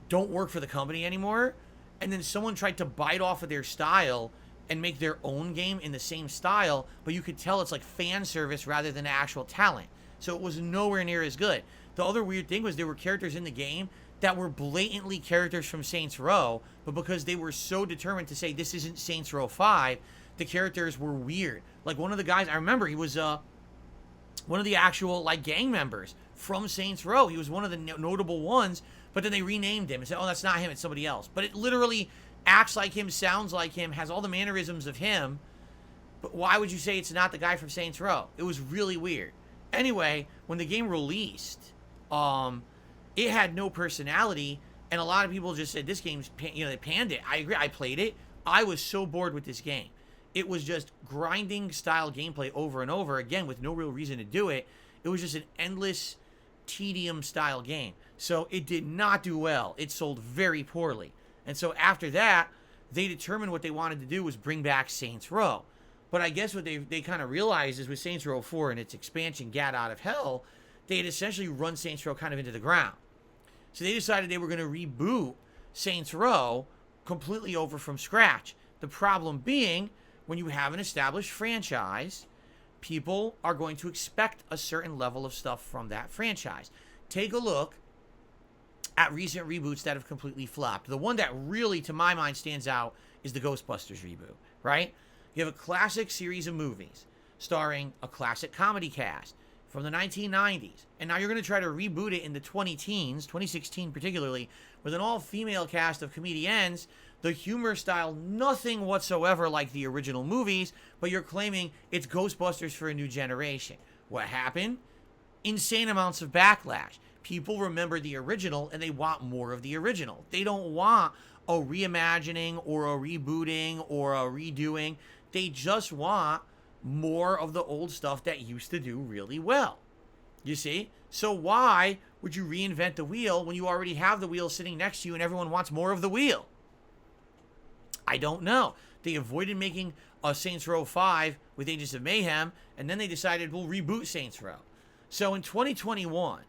don't work for the company anymore, and then someone tried to bite off of their style and make their own game in the same style, but you could tell it's like fan service rather than actual talent. So it was nowhere near as good. The other weird thing was there were characters in the game that were blatantly characters from Saints Row, but because they were so determined to say this isn't Saints Row 5, the characters were weird. Like one of the guys, I remember he was one of the actual like gang members from Saints Row. He was one of the notable ones, but then they renamed him and said, oh, that's not him, it's somebody else. But it literally acts like him, sounds like him, has all the mannerisms of him, but why would you say it's not the guy from Saints Row? It was really weird. Anyway, when the game released, it had no personality, and a lot of people just said this game's, they panned it. I agree. I played it. I was so bored with this game. It was just grinding style gameplay over and over again with no real reason to do it. It was just an endless tedium style game. So it did not do well. It sold very poorly. And so after that, they determined what they wanted to do was bring back Saints Row. But I guess what they kind of realized is with Saints Row 4 and its expansion, Gat Out of Hell, they had essentially run Saints Row kind of into the ground. So they decided they were going to reboot Saints Row completely over from scratch. The problem being, when you have an established franchise, people are going to expect a certain level of stuff from that franchise. Take a look at recent reboots that have completely flopped. The one that really, to my mind, stands out is the Ghostbusters reboot, right? You have a classic series of movies starring a classic comedy cast from the 1990s, and now you're going to try to reboot it in the 20-teens, 2016 particularly, with an all-female cast of comedians, the humor style nothing whatsoever like the original movies, but you're claiming it's Ghostbusters for a new generation. What happened? Insane amounts of backlash. People remember the original and they want more of the original. They don't want a reimagining or a rebooting or a redoing. They just want more of the old stuff that used to do really well. You see? So why would you reinvent the wheel when you already have the wheel sitting next to you and everyone wants more of the wheel? I don't know. They avoided making a Saints Row 5 with Agents of Mayhem, and then they decided we'll reboot Saints Row. So in 2021,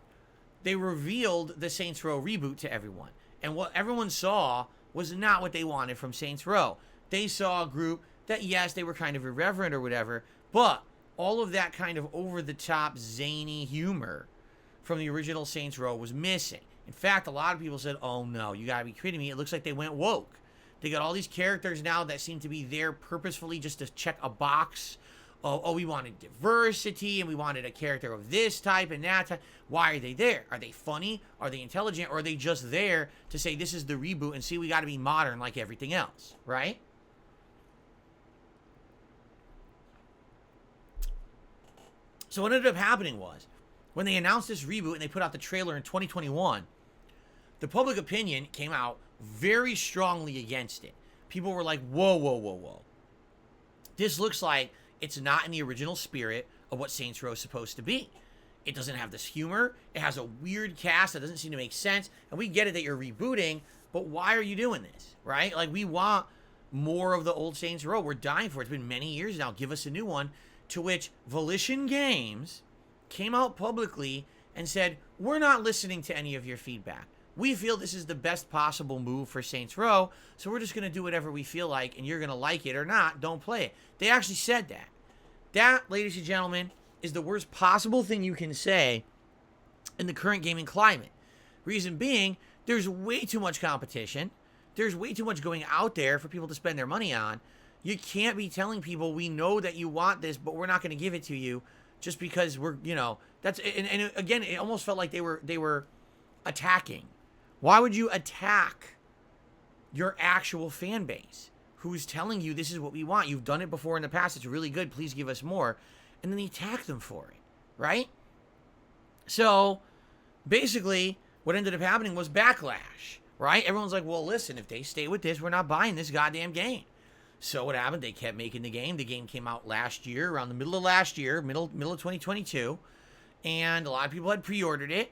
they revealed the Saints Row reboot to everyone. And what everyone saw was not what they wanted from Saints Row. They saw a group that, yes, they were kind of irreverent or whatever, but all of that kind of over-the-top, zany humor from the original Saints Row was missing. In fact, a lot of people said, oh no, you gotta be kidding me. It looks like they went woke. They got all these characters now that seem to be there purposefully just to check a box. Oh, we wanted diversity and we wanted a character of this type and that type. Why are they there? Are they funny? Are they intelligent? Or are they just there to say this is the reboot and see we got to be modern like everything else, right? So what ended up happening was when they announced this reboot and they put out the trailer in 2021, the public opinion came out very strongly against it. People were like, whoa, whoa, whoa, whoa. This looks like it's not in the original spirit of what Saints Row is supposed to be. It doesn't have this humor. It has a weird cast that doesn't seem to make sense. And we get it that you're rebooting, but why are you doing this, right? Like, we want more of the old Saints Row. We're dying for it. It's been many years now. Give us a new one. To which Volition Games came out publicly and said, we're not listening to any of your feedback. We feel this is the best possible move for Saints Row, so we're just going to do whatever we feel like, and you're going to like it or not, don't play it. They actually said that. That, ladies and gentlemen, is the worst possible thing you can say in the current gaming climate. Reason being, there's way too much competition. There's way too much going out there for people to spend their money on. You can't be telling people, we know that you want this, but we're not going to give it to you just because we're, that's, and again, it almost felt like they were attacking. Why would you attack your actual fan base who's telling you this is what we want? You've done it before in the past. It's really good. Please give us more. And then you attack them for it, right? So basically what ended up happening was backlash, right? Everyone's like, well, listen, if they stay with this, we're not buying this goddamn game. So what happened? They kept making the game. The game came out last year, around the middle of last year, middle of 2022. And a lot of people had pre-ordered it.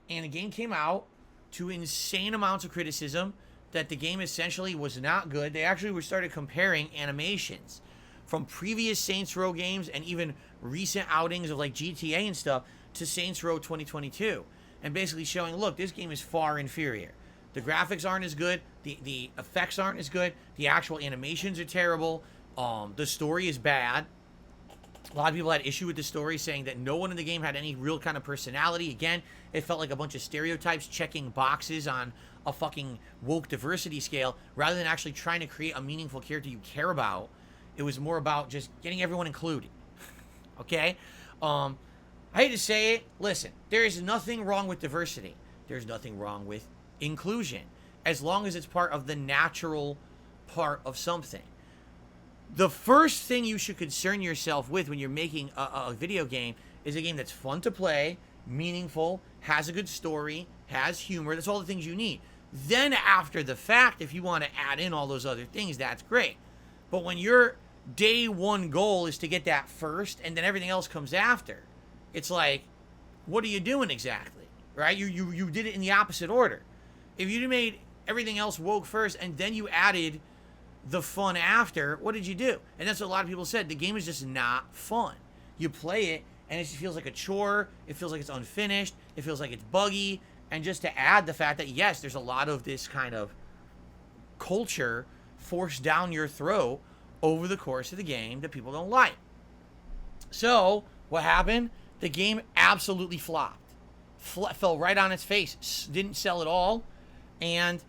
And the game came out to insane amounts of criticism that the game essentially was not good. They actually started comparing animations from previous Saints Row games and even recent outings of like GTA and stuff to Saints Row 2022. And basically showing, look, this game is far inferior. The graphics aren't as good. The effects aren't as good. The actual animations are terrible. The story is bad. A lot of people had issue with the story, saying that no one in the game had any real kind of personality. Again, it felt like a bunch of stereotypes checking boxes on a fucking woke diversity scale rather than actually trying to create a meaningful character you care about. It was more about just getting everyone included. Okay? I hate to say it. Listen, there is nothing wrong with diversity. There's nothing wrong with inclusion, as long as it's part of the natural part of something. The first thing you should concern yourself with when you're making a video game is a game that's fun to play, meaningful, has a good story, has humor. That's all the things you need. Then after the fact, if you want to add in all those other things, that's great. But when your day one goal is to get that first and then everything else comes after, it's like, what are you doing exactly? Right? You did it in the opposite order. If you made everything else woke first and then you added the fun after, what did you do? And that's what a lot of people said. The game is just not fun. You play it and it just feels like a chore. It feels like it's unfinished. It feels like it's buggy. And just to add the fact that, yes, there's a lot of this kind of culture forced down your throat over the course of the game that people don't like. So what happened? The game absolutely flopped. Fell right on its face. Didn't sell at all. And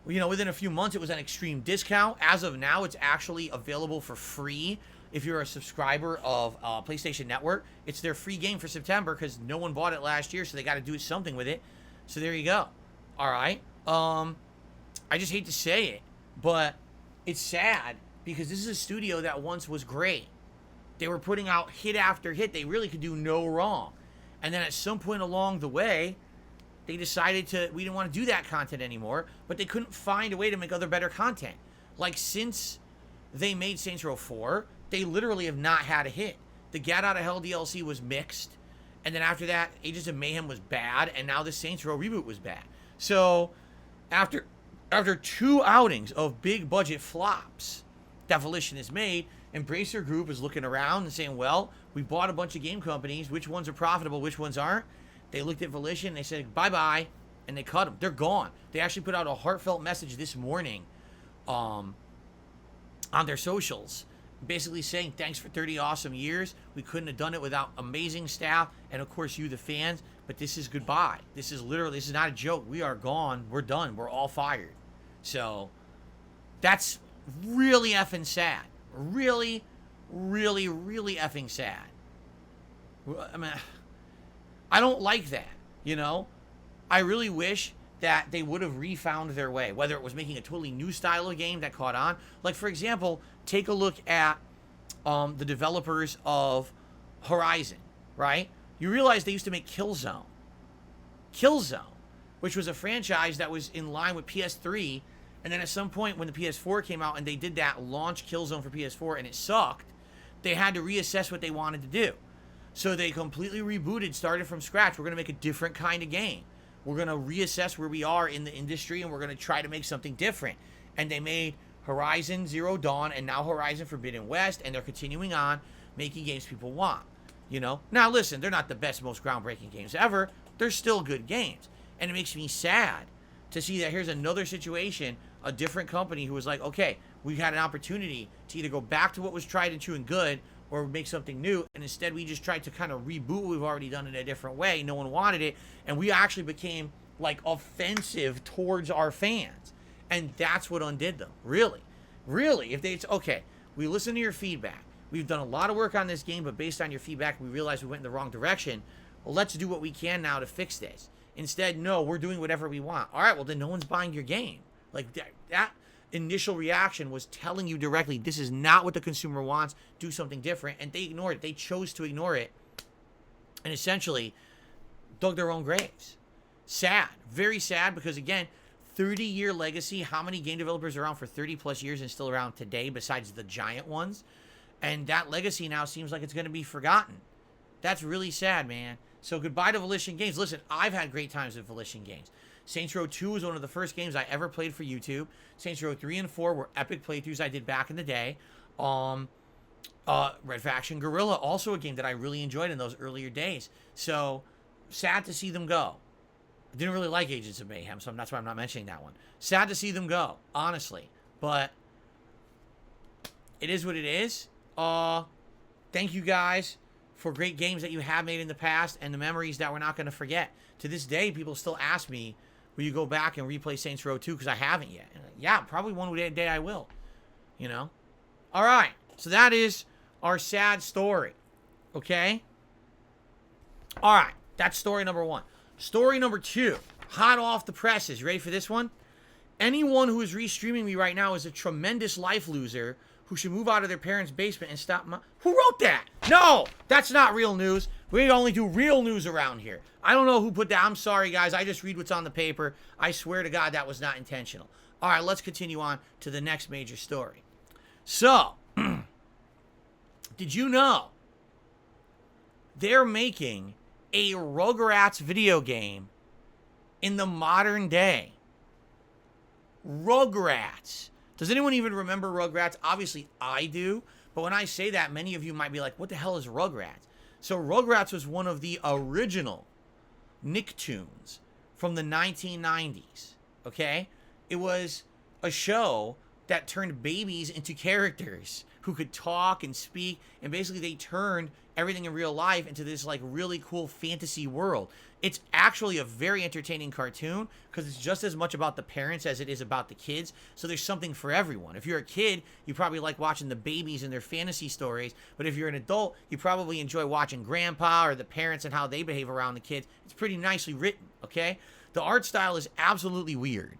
within a few months, it was an extreme discount. As of now, it's actually available for free if you're a subscriber of PlayStation Network. It's their free game for September because no one bought it last year, so they got to do something with it. So there you go. All right. I just hate to say it, but it's sad because this is a studio that once was great. They were putting out hit after hit. They really could do no wrong. And then at some point along the way, they decided we didn't want to do that content anymore, but they couldn't find a way to make other better content. Like, since they made Saints Row 4, they literally have not had a hit. The Get Out of Hell DLC was mixed, and then after that, Agents of Mayhem was bad, and now the Saints Row reboot was bad. So, after 2 outings of big budget flops that Volition has made, Embracer Group is looking around and saying, well, we bought a bunch of game companies. Which ones are profitable? Which ones aren't? They looked at Volition and they said, bye-bye, and they cut them. They're gone. They actually put out a heartfelt message this morning on their socials, basically saying, thanks for 30 awesome years. We couldn't have done it without amazing staff and, of course, you, the fans, but this is goodbye. This is not a joke. We are gone. We're done. We're all fired. So that's really effing sad. Really, really, really effing sad. I mean, I don't like that, you know? I really wish that they would have refound their way, whether it was making a totally new style of game that caught on. Like, for example, take a look at the developers of Horizon, right? You realize they used to make Killzone, which was a franchise that was in line with PS3. And then at some point when the PS4 came out and they did that launch Killzone for PS4 and it sucked, they had to reassess what they wanted to do. So they completely rebooted, started from scratch. We're going to make a different kind of game. We're going to reassess where we are in the industry and we're going to try to make something different. And they made Horizon Zero Dawn and now Horizon Forbidden West, and they're continuing on making games people want, you know? Now listen, they're not the best, most groundbreaking games ever. They're still good games. And it makes me sad to see that here's another situation, a different company who was like, okay, we had an opportunity to either go back to what was tried and true and good or make something new, and instead we just tried to kind of reboot what we've already done in a different way. No one wanted it, and we actually became like offensive towards our fans, and that's what undid them. Really, if it's okay, we listen to your feedback, we've done a lot of work on this game, but based on your feedback we realized we went in the wrong direction. Well, let's do what we can now to fix this. Instead, no, we're doing whatever we want. All right, well then no one's buying your game. Like that initial reaction was telling you directly, this is not what the consumer wants. Do something different. And they ignored it. They chose to ignore it and essentially dug their own graves. Sad. Very sad, because again, 30-year legacy. How many game developers are around for 30 plus years and still around today besides the giant ones? And that legacy now seems like it's going to be forgotten. That's really sad, man. So goodbye to Volition Games. Listen, I've had great times with Volition Games. Saints Row 2 was one of the first games I ever played for YouTube. Saints Row 3 and 4 were epic playthroughs I did back in the day. Red Faction Guerrilla, also a game that I really enjoyed in those earlier days. So, sad to see them go. I didn't really like Agents of Mayhem, so that's why I'm not mentioning that one. Sad to see them go, honestly. But, it is what it is. Thank you guys for great games that you have made in the past and the memories that we're not going to forget. To this day, people still ask me, will you go back and replay Saints Row 2? Because I haven't yet. And yeah, probably one day I will. You know? All right. So that is our sad story. Okay? All right. That's story number 1. Story number 2. Hot off the presses. You ready for this one? Anyone who is restreaming me right now is a tremendous life loser who should move out of their parents' basement and stop Who wrote that? No! That's not real news. We only do real news around here. I don't know who put that. I'm sorry, guys. I just read what's on the paper. I swear to God that was not intentional. All right, let's continue on to the next major story. So, did you know they're making a Rugrats video game in the modern day? Rugrats. Does anyone even remember Rugrats? Obviously, I do. But when I say that, many of you might be like, what the hell is Rugrats? So Rugrats was one of the original Nicktoons from the 1990s, okay? It was a show that turned babies into characters who could talk and speak, and basically they turned everything in real life into this like really cool fantasy world. It's actually a very entertaining cartoon because it's just as much about the parents as it is about the kids. So there's something for everyone. If you're a kid, you probably like watching the babies and their fantasy stories. But if you're an adult, you probably enjoy watching grandpa or the parents and how they behave around the kids. It's pretty nicely written, okay? The art style is absolutely weird,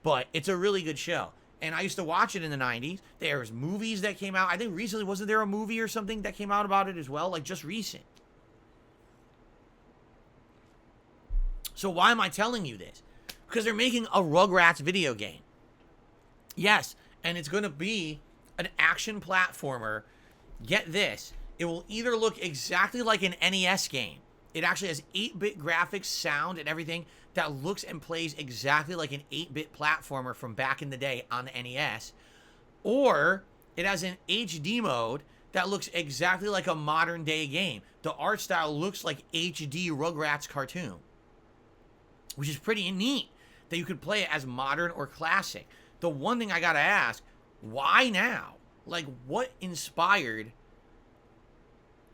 but it's a really good show. And I used to watch it in the 90s. There's movies that came out. I think recently, wasn't there a movie or something that came out about it as well? Like just recent. So why am I telling you this? Because they're making a Rugrats video game. Yes, and it's going to be an action platformer. Get this. It will either look exactly like an NES game. It actually has 8-bit graphics, sound, and everything that looks and plays exactly like an 8-bit platformer from back in the day on the NES. Or it has an HD mode that looks exactly like a modern day game. The art style looks like HD Rugrats cartoon, which is pretty neat that you could play it as modern or classic. The one thing I gotta ask, why now? Like, what inspired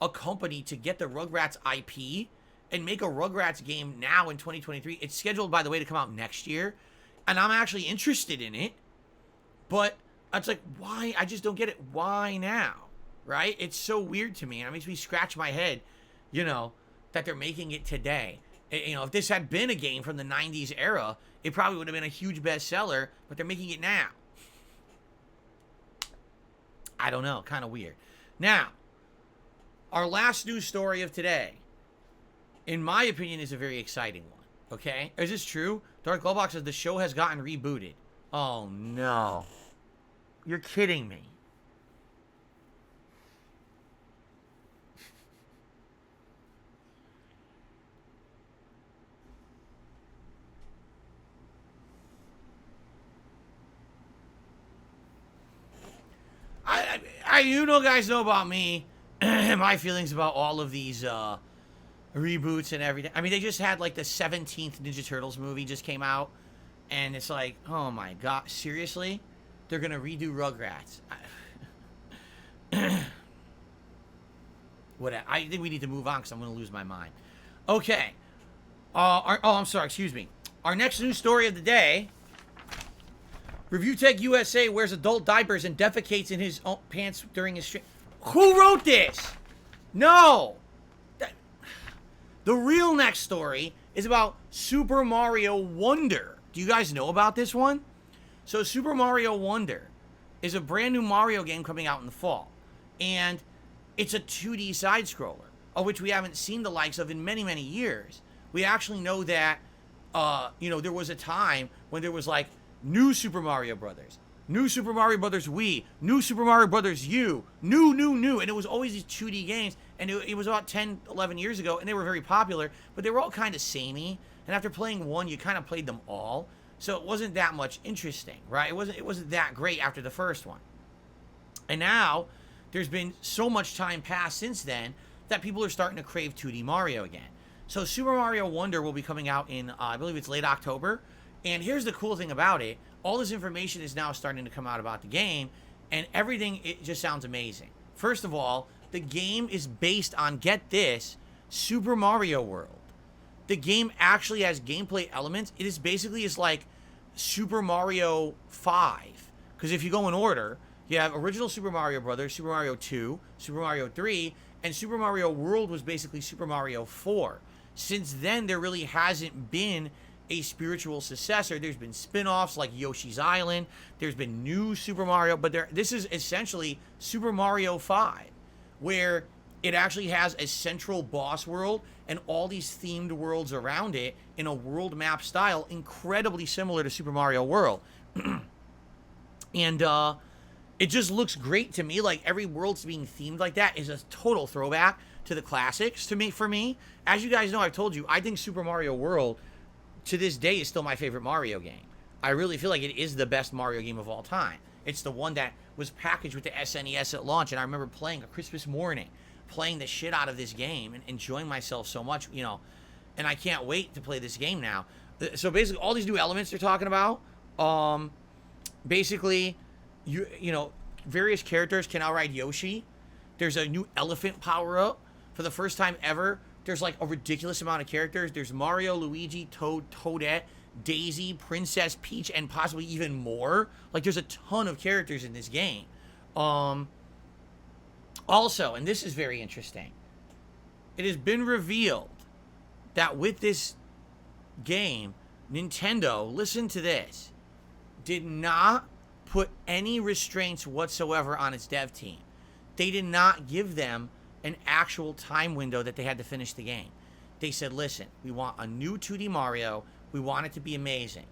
a company to get the Rugrats IP and make a Rugrats game now in 2023? It's scheduled, by the way, to come out next year, and I'm actually interested in it, but it's like, why? I just don't get it. Why now? Right? It's so weird to me, and it makes me scratch my head, you know, that they're making it today. You know, if this had been a game from the 90s era, it probably would have been a huge bestseller, but they're making it now. I don't know. Kind of weird. Now, our last news story of today, in my opinion, is a very exciting one. Okay? Is this true? Dark Glowbox says the show has gotten rebooted. Oh, no. You're kidding me. You know, guys know about me, my feelings about all of these reboots and everything. I mean, they just had like the 17th Ninja Turtles movie just came out, and it's like, oh my god, seriously? They're gonna redo Rugrats. Whatever. I think we need to move on because I'm gonna lose my mind. Okay. I'm sorry. Excuse me. Our next news story of the day. Review Tech USA wears adult diapers and defecates in his own pants during his stream. Who wrote this? No. The real next story is about Super Mario Wonder. Do you guys know about this one? So Super Mario Wonder is a brand new Mario game coming out in the fall. And it's a 2D side-scroller, of which we haven't seen the likes of in many, many years. We actually know that, there was a time when there was like New Super Mario Brothers, New Super Mario Brothers Wii, New Super Mario Brothers U, new. And it was always these 2D games. And it was about 10, 11 years ago, and they were very popular, but they were all kind of samey. And after playing one, you kind of played them all. So it wasn't that much interesting, right? It wasn't that great after the first one. And now, there's been so much time passed since then that people are starting to crave 2D Mario again. So Super Mario Wonder will be coming out in, I believe it's late October. And here's the cool thing about it. All this information is now starting to come out about the game, and everything, it just sounds amazing. First of all, the game is based on, get this, Super Mario World. The game actually has gameplay elements. It is basically like Super Mario 5. Because if you go in order, you have original Super Mario Brothers, Super Mario 2, Super Mario 3, and Super Mario World was basically Super Mario 4. Since then, there really hasn't been a spiritual successor. There's been spin-offs like Yoshi's Island. There's been new Super Mario, but this is essentially Super Mario 5, where it actually has a central boss world and all these themed worlds around it in a world map style, incredibly similar to Super Mario World. And it just looks great to me. Like, every world's being themed like that is a total throwback to the classics for me. As you guys know, I've told you, I think Super Mario World to this day is still my favorite Mario game. I really feel like it is the best Mario game of all time. It's the one that was packaged with the SNES at launch, and I remember playing a Christmas morning, playing the shit out of this game and enjoying myself so much, and I can't wait to play this game now. So basically, all these new elements they're talking about, basically, various characters can outride Yoshi. There's a new elephant power-up. For the first time ever, there's like a ridiculous amount of characters. There's Mario, Luigi, Toad, Toadette, Daisy, Princess Peach, and possibly even more. Like, there's a ton of characters in this game. Also, and this is very interesting, it has been revealed that with this game, Nintendo, listen to this, did not put any restraints whatsoever on its dev team. They did not give them an actual time window that they had to finish the game. They said, listen, we want a new 2D Mario. We want it to be amazing.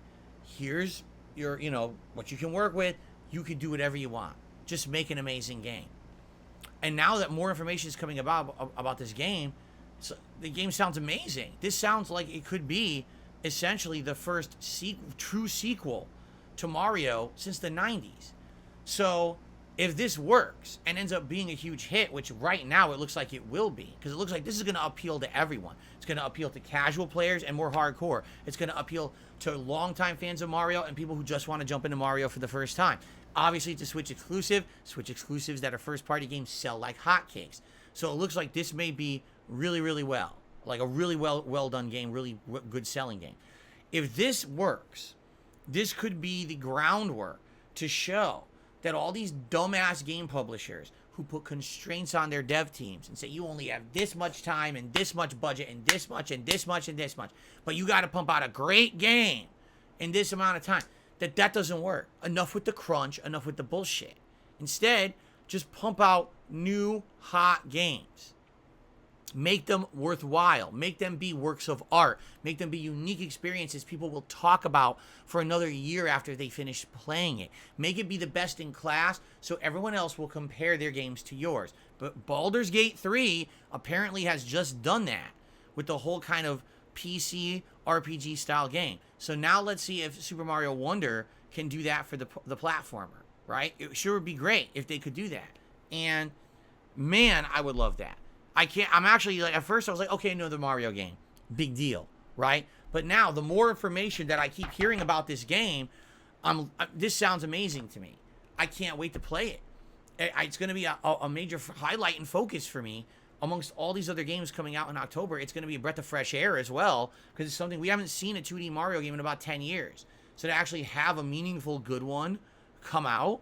Here's your, what you can work with. You can do whatever you want. Just make an amazing game. And now that more information is coming about this game, the game sounds amazing. This sounds like it could be essentially the first true sequel to Mario since the 90s. So if this works and ends up being a huge hit, which right now it looks like it will be, because it looks like this is going to appeal to everyone. It's going to appeal to casual players and more hardcore. It's going to appeal to longtime fans of Mario and people who just want to jump into Mario for the first time. Obviously, it's a Switch exclusive. Switch exclusives that are first-party games sell like hotcakes. So it looks like this may be really, really well. Like a really well done game, really good selling game. If this works, this could be the groundwork to show that all these dumbass game publishers who put constraints on their dev teams and say you only have this much time and this much budget and this much and this much and this much, but you got to pump out a great game in this amount of time, that doesn't work. Enough with the crunch, enough with the bullshit. Instead, just pump out new hot games. Make them worthwhile. Make them be works of art. Make them be unique experiences people will talk about for another year after they finish playing it. Make it be the best in class so everyone else will compare their games to yours. But Baldur's Gate 3 apparently has just done that with the whole kind of PC RPG style game. So now let's see if Super Mario Wonder can do that for the platformer, right? It sure would be great if they could do that. And man, I would love that. I'm actually, like, at first I was like, okay, another Mario game. Big deal, right? But now, the more information that I keep hearing about this game, this sounds amazing to me. I can't wait to play it. It's going to be a major highlight and focus for me amongst all these other games coming out in October. It's going to be a breath of fresh air as well, because it's something we haven't seen a 2D Mario game in about 10 years. So to actually have a meaningful, good one come out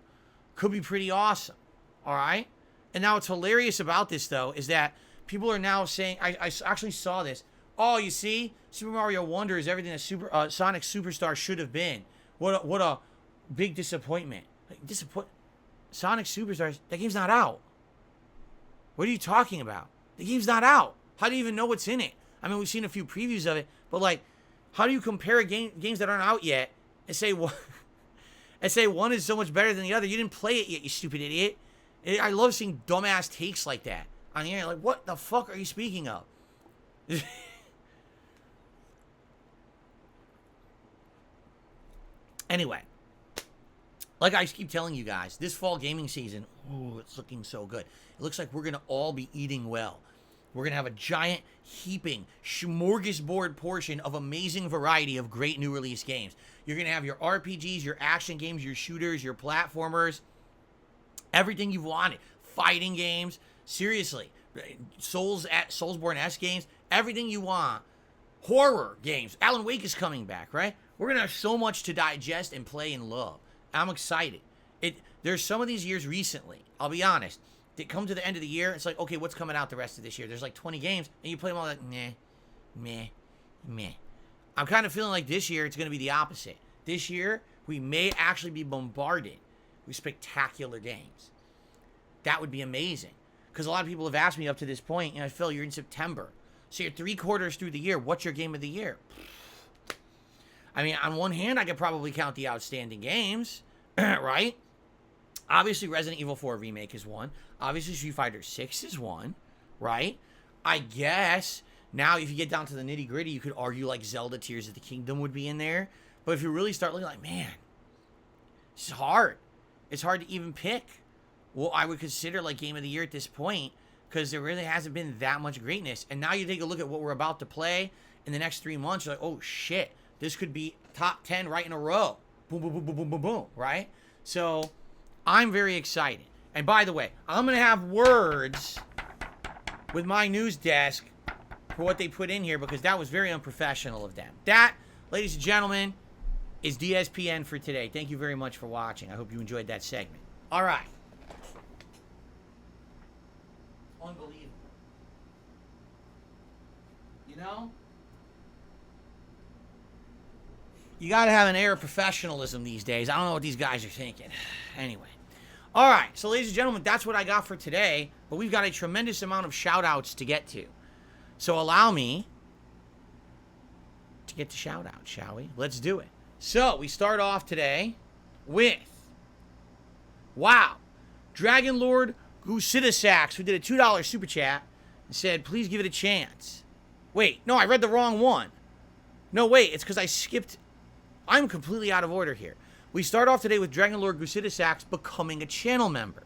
could be pretty awesome, all right? And now what's hilarious about this, though, is that people are now saying, I actually saw this. Oh, you see? Super Mario Wonder is everything that Sonic Superstar should have been. What a big disappointment. Sonic Superstars, that game's not out. What are you talking about? The game's not out. How do you even know what's in it? I mean, we've seen a few previews of it, but, like, how do you compare games that aren't out yet and say one is so much better than the other? You didn't play it yet, you stupid idiot. I love seeing dumbass takes like that on the internet. Like, what the fuck are you speaking of? Anyway, like I keep telling you guys, this fall gaming season, ooh, it's looking so good. It looks like we're going to all be eating well. We're going to have a giant, heaping, smorgasbord portion of amazing variety of great new release games. You're going to have your RPGs, your action games, your shooters, your platformers, everything you've wanted. Fighting games, seriously. Soulsborne-esque games, everything you want. Horror games. Alan Wake is coming back, right? We're going to have so much to digest and play and love. I'm excited. There's some of these years recently, I'll be honest, that come to the end of the year, it's like, okay, what's coming out the rest of this year? There's like 20 games, and you play them all like, meh. I'm kind of feeling like this year it's going to be the opposite. This year, we may actually be bombarded with spectacular games. That would be amazing. Because a lot of people have asked me up to this point, Phil, you're in September. So you're 3/4 through the year. What's your game of the year? I mean, on one hand, I could probably count the outstanding games, right? Obviously, Resident Evil 4 Remake is one. Obviously, Street Fighter 6 is one, right? I guess now if you get down to the nitty-gritty, you could argue like Zelda Tears of the Kingdom would be in there. But if you really start looking like, man, it's hard. It's hard to even pick. Well, I would consider like Game of the Year at this point because there really hasn't been that much greatness. And now you take a look at what we're about to play in the next 3 months. You're like, oh, shit. This could be top 10 right in a row. Boom, boom, boom, boom, boom, boom, boom, right? So I'm very excited. And by the way, I'm going to have words with my news desk for what they put in here because that was very unprofessional of them. That, ladies and gentlemen, is DSPN for today. Thank you very much for watching. I hope you enjoyed that segment. All right. Unbelievable. You know? You got to have an air of professionalism these days. I don't know what these guys are thinking. Anyway. All right. So, ladies and gentlemen, that's what I got for today. But we've got a tremendous amount of shout-outs to get to. So, allow me to get to shout out, shall we? Let's do it. So, we start off today with, wow, Dragon Lord Gusidasax, who did a $2 super chat and said, please give it a chance. Wait, no, I read the wrong one. No, wait, it's because I skipped. I'm completely out of order here. We start off today with Dragon Lord Gusidasax becoming a channel member.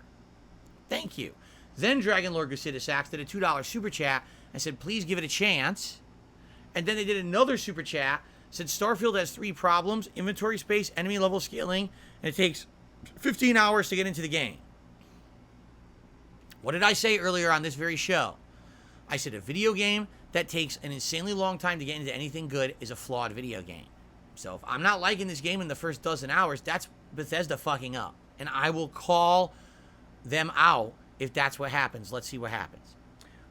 Thank you. Then Dragon Lord Gusidasax did a $2 super chat and said, please give it a chance. And then they did another super chat, said Starfield has 3 problems: inventory space, enemy level scaling, and it takes 15 hours to get into the game. What did I say earlier on this very show? I said a video game that takes an insanely long time to get into anything good is a flawed video game. So if I'm not liking this game in the first dozen hours, that's Bethesda fucking up. And I will call them out if that's what happens. Let's see what happens.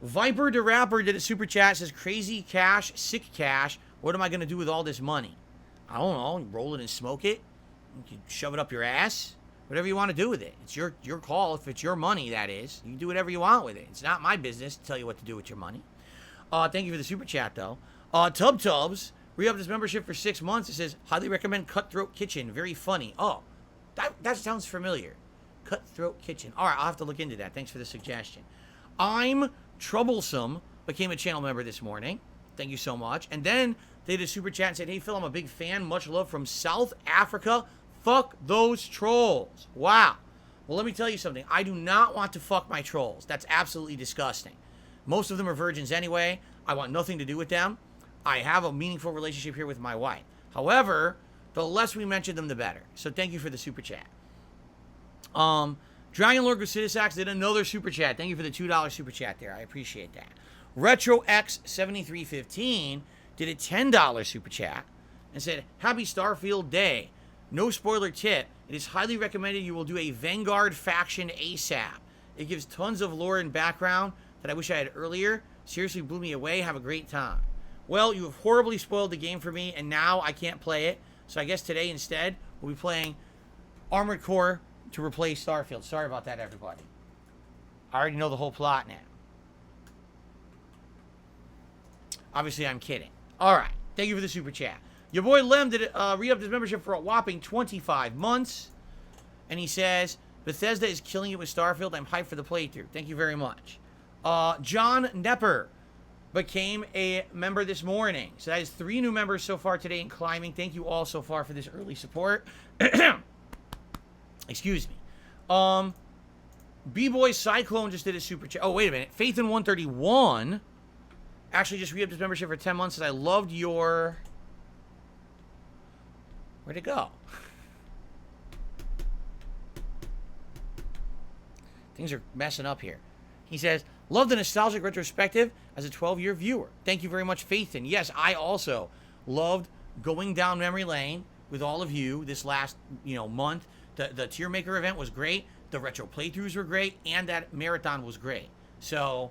Viper the Rapper did a super chat, says, crazy cash, sick cash. What am I going to do with all this money? I don't know. Roll it and smoke it. You can shove it up your ass. Whatever you want to do with it. It's your call. If it's your money, that is. You can do whatever you want with it. It's not my business to tell you what to do with your money. Thank you for the super chat, though. Tubs re-upped his membership for 6 months. It says, highly recommend Cutthroat Kitchen. Very funny. Oh, that sounds familiar. Cutthroat Kitchen. All right, I'll have to look into that. Thanks for the suggestion. I'm Troublesome became a channel member this morning. Thank you so much. And then they did a super chat and said, hey, Phil, I'm a big fan. Much love from South Africa. Fuck those trolls. Wow. Well, let me tell you something. I do not want to fuck my trolls. That's absolutely disgusting. Most of them are virgins anyway. I want nothing to do with them. I have a meaningful relationship here with my wife. However, the less we mention them, the better. So thank you for the super chat. Dragon Lord Gusidasax did another super chat. Thank you for the $2 super chat there. I appreciate that. RetroX7315 did a $10 super chat and said, happy Starfield day. No spoiler tip. It is highly recommended you will do a Vanguard faction ASAP. It gives tons of lore and background that I wish I had earlier. Seriously blew me away. Have a great time. Well, you have horribly spoiled the game for me, and now I can't play it. So I guess today instead, we'll be playing Armored Core to replace Starfield. Sorry about that, everybody. I already know the whole plot now. Obviously, I'm kidding. All right. Thank you for the super chat. Your boy Lem did re-upped his membership for a whopping 25 months. And he says, Bethesda is killing it with Starfield. I'm hyped for the playthrough. Thank you very much. John Nepper became a member this morning. So that is 3 new members so far today in climbing. Thank you all so far for this early support. Excuse me. B-Boy Cyclone just did a super chat. Oh, wait a minute. Faith in 131 actually just re-upped his membership for 10 months. Says, I loved your... Where'd it go? Things are messing up here. He says, love the nostalgic retrospective as a 12-year viewer. Thank you very much, Faithin. Yes, I also loved going down memory lane with all of you this last, month. The Tier Maker event was great. The retro playthroughs were great. And that marathon was great. So,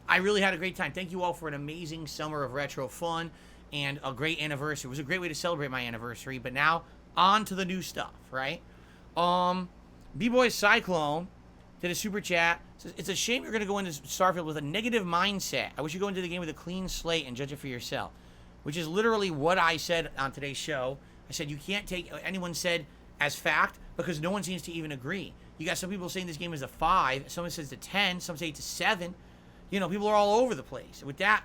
I really had a great time. Thank you all for an amazing summer of retro fun and a great anniversary. It was a great way to celebrate my anniversary. But now, on to the new stuff, right? B-Boy Cyclone did a super chat. Says, it's a shame you're going to go into Starfield with a negative mindset. I wish you go into the game with a clean slate and judge it for yourself. Which is literally what I said on today's show. I said you can't take anyone said as fact because no one seems to even agree. You got some people saying this game is a 5. Someone says it's a 10. Some say it's a 7. People are all over the place. With that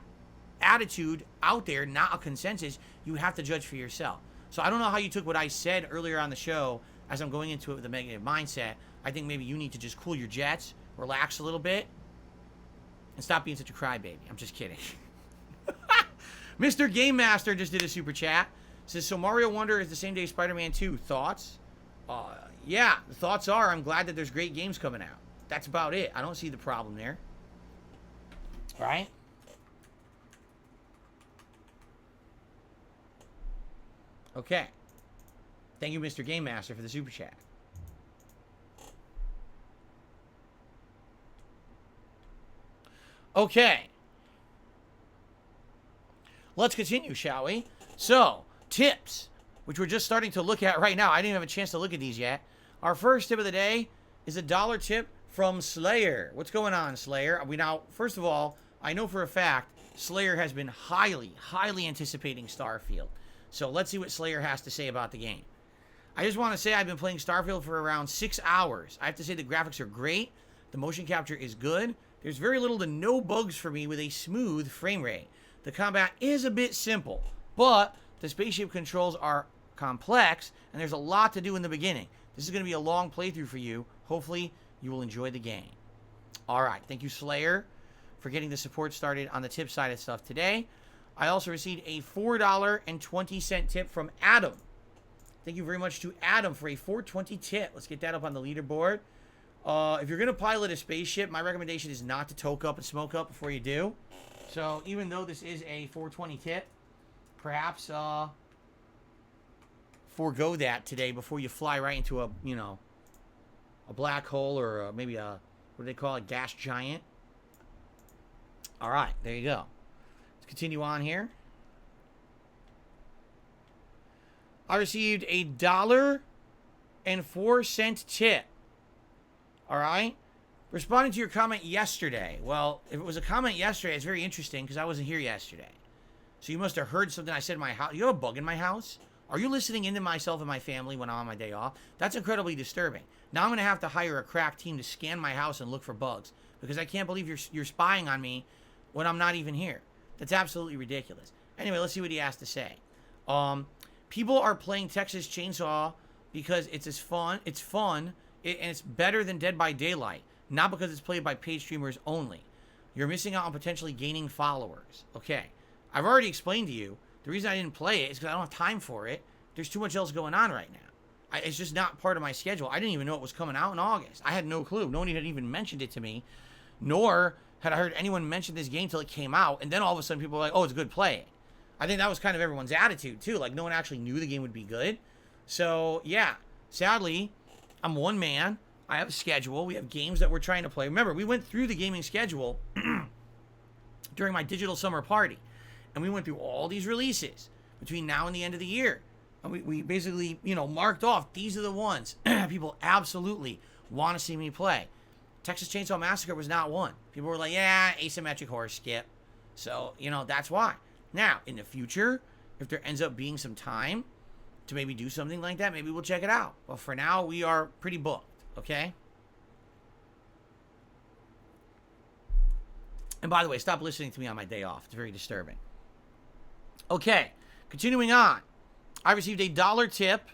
attitude out there, not a consensus, you have to judge for yourself. So I don't know how you took what I said earlier on the show as I'm going into it with a negative mindset. I think maybe you need to just cool your jets, relax a little bit, and stop being such a crybaby. I'm just kidding. Mr. Game Master just did a super chat. Says, so Mario Wonder is the same day as Spider-Man 2. Thoughts? Yeah, the thoughts are I'm glad that there's great games coming out. That's about it. I don't see the problem there. All right? Okay. Thank you, Mr. Game Master, for the super chat. Okay. Let's continue, shall we? So, tips, which we're just starting to look at right now. I didn't have a chance to look at these yet. Our first tip of the day is a $1 tip from Slayer. What's going on, Slayer? First of all, I know for a fact Slayer has been highly anticipating Starfield. So let's see what Slayer has to say about the game. I just want to say I've been playing Starfield for around 6 hours. I have to say the graphics are great. The motion capture is good. There's very little to no bugs for me with a smooth frame rate. The combat is a bit simple, but the spaceship controls are complex, and there's a lot to do in the beginning. This is going to be a long playthrough for you. Hopefully, you will enjoy the game. All right. Thank you, Slayer, for getting the support started on the tip side of stuff today. I also received a $4.20 tip from Adam. Thank you very much to Adam for a $4.20 tip. Let's get that up on the leaderboard. If you're going to pilot a spaceship, my recommendation is not to toke up and smoke up before you do. So even though this is a $4.20 tip, perhaps forego that today before you fly right into a, you know, a black hole or maybe a, what do they call it, gas giant. All right, there you go. Let's continue on here. I received a $1.04 tip. All right. Responding to your comment yesterday. Well, if it was a comment yesterday, it's very interesting because I wasn't here yesterday. So you must have heard something I said in my house. You have a bug in my house? Are you listening into myself and my family when I'm on my day off? That's incredibly disturbing. Now I'm going to have to hire a crack team to scan my house and look for bugs because I can't believe you're spying on me when I'm not even here. That's absolutely ridiculous. Anyway, let's see what he has to say. People are playing Texas Chainsaw because it's fun, and it's better than Dead by Daylight, not because it's played by paid streamers only. You're missing out on potentially gaining followers. Okay, I've already explained to you, the reason I didn't play it is because I don't have time for it. There's too much else going on right now. It's just not part of my schedule. I didn't even know it was coming out in August. I had no clue. No one had even mentioned it to me, nor had I heard anyone mention this game till it came out, and then all of a sudden people were like, oh, it's good, play it. I think that was kind of everyone's attitude, too. Like, no one actually knew the game would be good. So, yeah. Sadly, I'm one man. I have a schedule. We have games that we're trying to play. Remember, we went through the gaming schedule during my digital summer party. And we went through all these releases between now and the end of the year. And we basically, you know, marked off, these are the ones people absolutely want to see me play. Texas Chainsaw Massacre was not one. People were like, yeah, asymmetric horror, skip. So, you know, that's why. Now, in the future, if there ends up being some time to maybe do something like that, maybe we'll check it out. But for now, we are pretty booked, okay? And by the way, stop listening to me on my day off. It's very disturbing. Okay, continuing on. I received a $1 tip.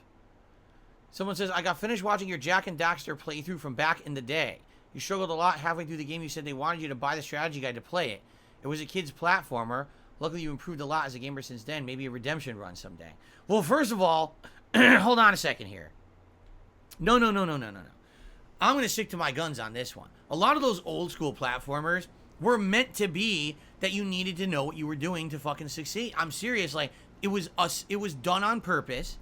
Someone says, I got finished watching your Jak and Daxter playthrough from back in the day. You struggled a lot halfway through the game. You said they wanted you to buy the strategy guide to play it. It was a kid's platformer. Luckily, you improved a lot as a gamer since then. Maybe a redemption run someday. Well, first of all, hold on a second here. No. I'm going to stick to my guns on this one. A lot of those old school platformers were meant to be that you needed to know what you were doing to fucking succeed. I'm serious. Like, it was done on purpose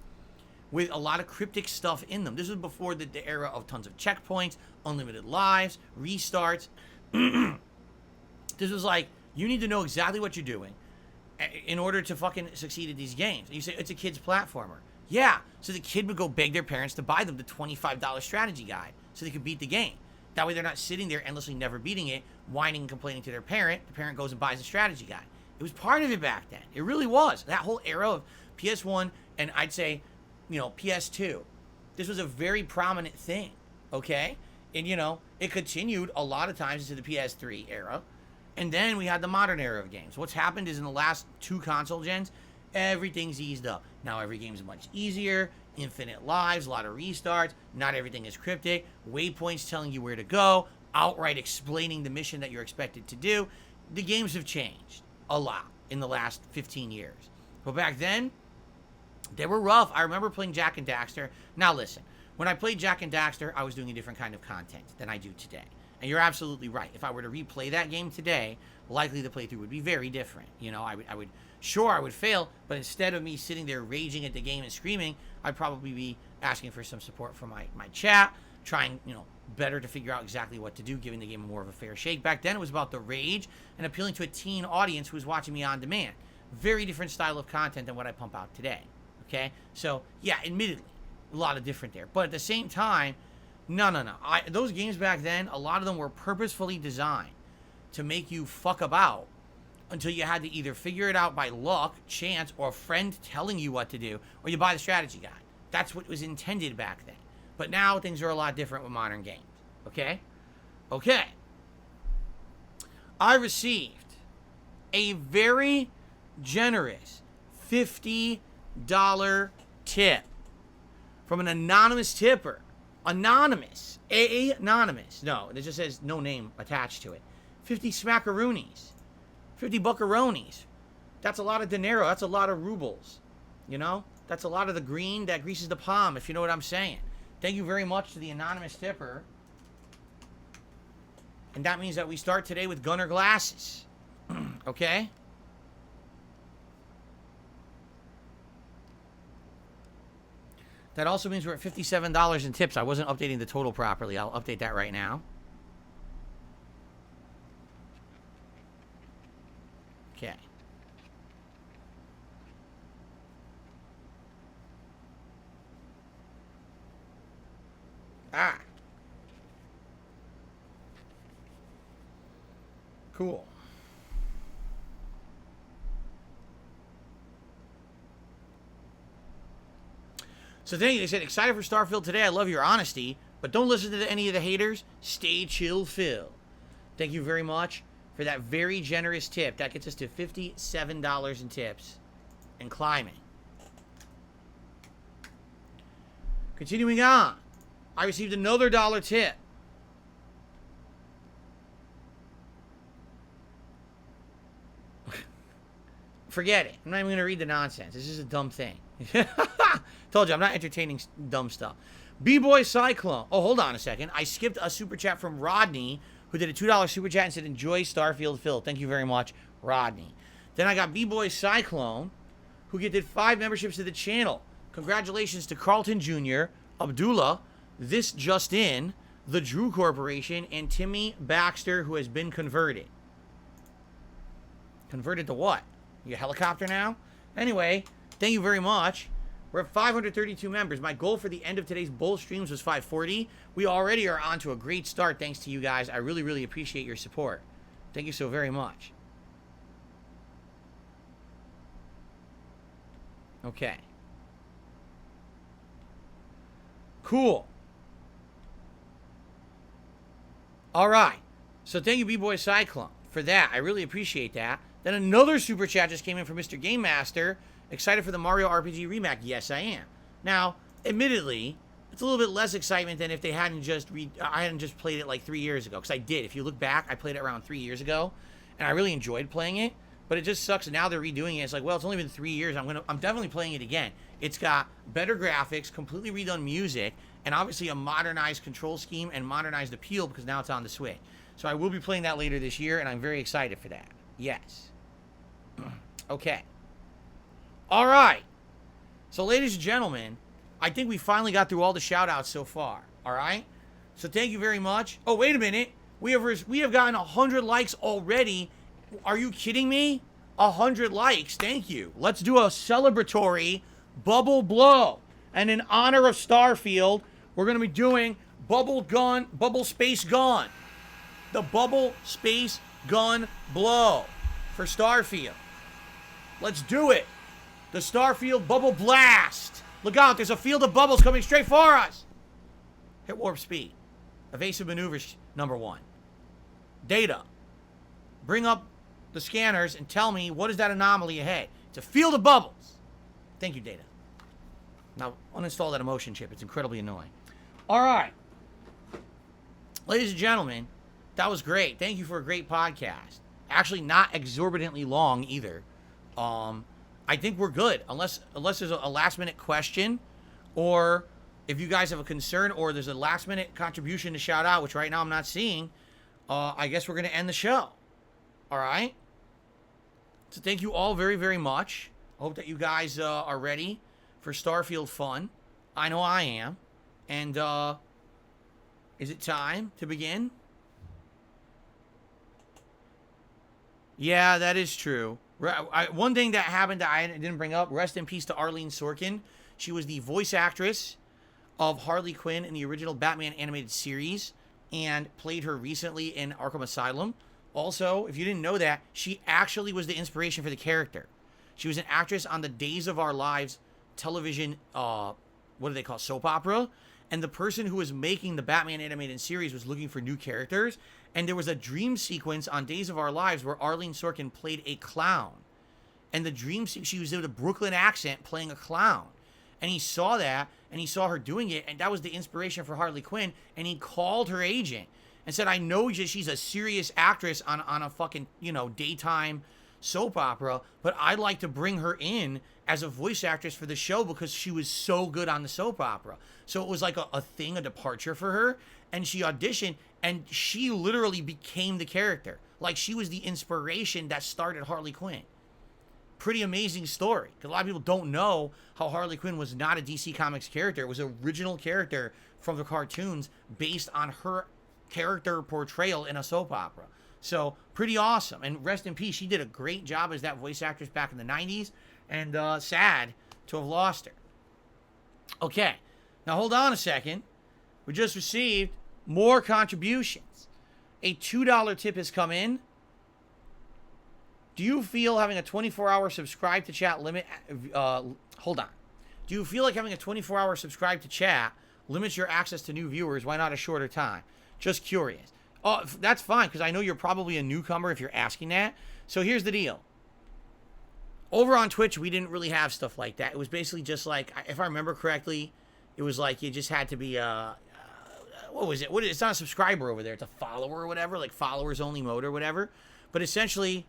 with a lot of cryptic stuff in them. This was before the era of tons of checkpoints, unlimited lives, restarts. This was like, you need to know exactly what you're doing in order to fucking succeed at these games. And you say, it's a kid's platformer. Yeah, so the kid would go beg their parents to buy them the $25 strategy guide so they could beat the game. That way they're not sitting there endlessly never beating it, whining and complaining to their parent. The parent goes and buys the strategy guide. It was part of it back then. It really was. That whole era of PS1 and I'd say, you know, PS2. This was a very prominent thing, okay? And, you know, it continued a lot of times into the PS3 era. And then we had the modern era of games. What's happened is in the last 2 console gens, everything's eased up. Now every game's much easier, infinite lives, a lot of restarts, not everything is cryptic, waypoints telling you where to go, outright explaining the mission that you're expected to do. The games have changed a lot in the last 15 years. But back then, they were rough. I remember playing Jak and Daxter. Now listen, when I played Jak and Daxter, I was doing a different kind of content than I do today. And you're absolutely right. If I were to replay that game today, likely the playthrough would be very different. You know, I would fail, but instead of me sitting there raging at the game and screaming, I'd probably be asking for some support from my chat, trying, you know, better to figure out exactly what to do, giving the game more of a fair shake. Back then, it was about the rage and appealing to a teen audience who was watching me on demand. Very different style of content than what I pump out today. Okay? So, yeah, admittedly, a lot of different there. But at the same time, no. Those games back then, a lot of them were purposefully designed to make you fuck about until you had to either figure it out by luck, chance, or a friend telling you what to do, or you buy the strategy guide. That's what was intended back then. But now things are a lot different with modern games. Okay? Okay. I received a very generous $50 tip from an anonymous tipper. Anonymous. Anonymous. No, it just says no name attached to it. 50 smackaroonies. 50 buckaroonies. That's a lot of dinero. That's a lot of rubles. You know? That's a lot of the green that greases the palm, if you know what I'm saying. Thank you very much to the anonymous tipper. And that means that we start today with Gunner glasses. Okay? That also means we're at $57 in tips. I wasn't updating the total properly. I'll update that right now. Okay. Ah. Cool. So thank you. They said, excited for Starfield today. I love your honesty, but don't listen to any of the haters. Stay chill, Phil. Thank you very much for that very generous tip. That gets us to $57 in tips and climbing. Continuing on. I received another $1 tip. Forget it. I'm not even going to read the nonsense. This is a dumb thing. Told you, I'm not entertaining dumb stuff. B-Boy Cyclone. Oh, hold on a second. I skipped a super chat from Rodney, who did a $2 super chat and said, enjoy Starfield, Phil. Thank you very much, Rodney. Then I got B-Boy Cyclone, who gifted 5 memberships to the channel. Congratulations to Carlton Jr., Abdullah, This Just In, The Drew Corporation, and Timmy Baxter, who has been converted. Converted to what? You a helicopter now? Anyway, thank you very much. We're at 532 members. My goal for the end of today's Bull streams was 540. We already are on to a great start thanks to you guys. I really, really appreciate your support. Thank you so very much. Okay. Cool. All right. So thank you, B-Boy Cyclone, for that. I really appreciate that. Then another super chat just came in from Mr. Game Master. Excited for the Mario RPG remake? Yes, I am. Now, admittedly, it's a little bit less excitement than if they hadn't just I hadn't just played it like 3 years ago. Because I did. If you look back, I played it around 3 years ago, and I really enjoyed playing it. But it just sucks. Now they're redoing it. It's like, well, it's only been 3 years. I'm definitely playing it again. It's got better graphics, completely redone music, and obviously a modernized control scheme and modernized appeal because now it's on the Switch. So I will be playing that later this year, and I'm very excited for that. Yes. Okay. All right. So, ladies and gentlemen, I think we finally got through all the shout-outs so far. All right? So, thank you very much. Oh, wait a minute. We have gotten 100 likes already. Are you kidding me? 100 likes. Thank you. Let's do a celebratory bubble blow. And in honor of Starfield, we're going to be doing bubble space gun. The bubble space gun blow for Starfield. Let's do it. The Starfield bubble blast. Look out, there's a field of bubbles coming straight for us. Hit warp speed. Evasive maneuvers, number 1. Data. Bring up the scanners and tell me what is that anomaly ahead. It's a field of bubbles. Thank you, Data. Now, uninstall that emotion chip. It's incredibly annoying. All right. Ladies and gentlemen, that was great. Thank you for a great podcast. Actually, not exorbitantly long either. I think we're good. Unless there's a last-minute question, or if you guys have a concern, or there's a last-minute contribution to shout out, which right now I'm not seeing, I guess we're going to end the show. All right? So thank you all very, very much. I hope that you guys are ready for Starfield fun. I know I am. And is it time to begin? Yeah, that is true. One thing that happened that I didn't bring up, rest in peace to Arlene Sorkin. She was the voice actress of Harley Quinn in the original Batman animated series and played her recently in Arkham Asylum. Also, if you didn't know that, she actually was the inspiration for the character. She was an actress on the Days of Our Lives television, what do they call it? Soap opera. And the person who was making the Batman animated series was looking for new characters. And there was a dream sequence on Days of Our Lives where Arlene Sorkin played a clown. And the dream, she was with a Brooklyn accent playing a clown. And he saw that, and he saw her doing it, and that was the inspiration for Harley Quinn. And he called her agent and said, I know she's a serious actress on a fucking, daytime soap opera, but I'd like to bring her in as a voice actress for the show because she was so good on the soap opera. So it was like a departure for her. And she auditioned, and she literally became the character. Like, she was the inspiration that started Harley Quinn. Pretty amazing story. Because a lot of people don't know how Harley Quinn was not a DC Comics character. It was an original character from the cartoons based on her character portrayal in a soap opera. So, pretty awesome. And rest in peace. She did a great job as that voice actress back in the 90s. And sad to have lost her. Okay. Now, hold on a second. We just received more contributions. A $2 tip has come in. Do you feel having a 24-hour subscribe to chat limit... hold on. Do you feel like having a 24-hour subscribe to chat limits your access to new viewers? Why not a shorter time? Just curious. Oh, that's fine, because I know you're probably a newcomer if you're asking that. So here's the deal. Over on Twitch, we didn't really have stuff like that. It was basically just like, if I remember correctly, it was like you just had to be what was it? It's not a subscriber over there. It's a follower or whatever, like followers only mode or whatever. But essentially,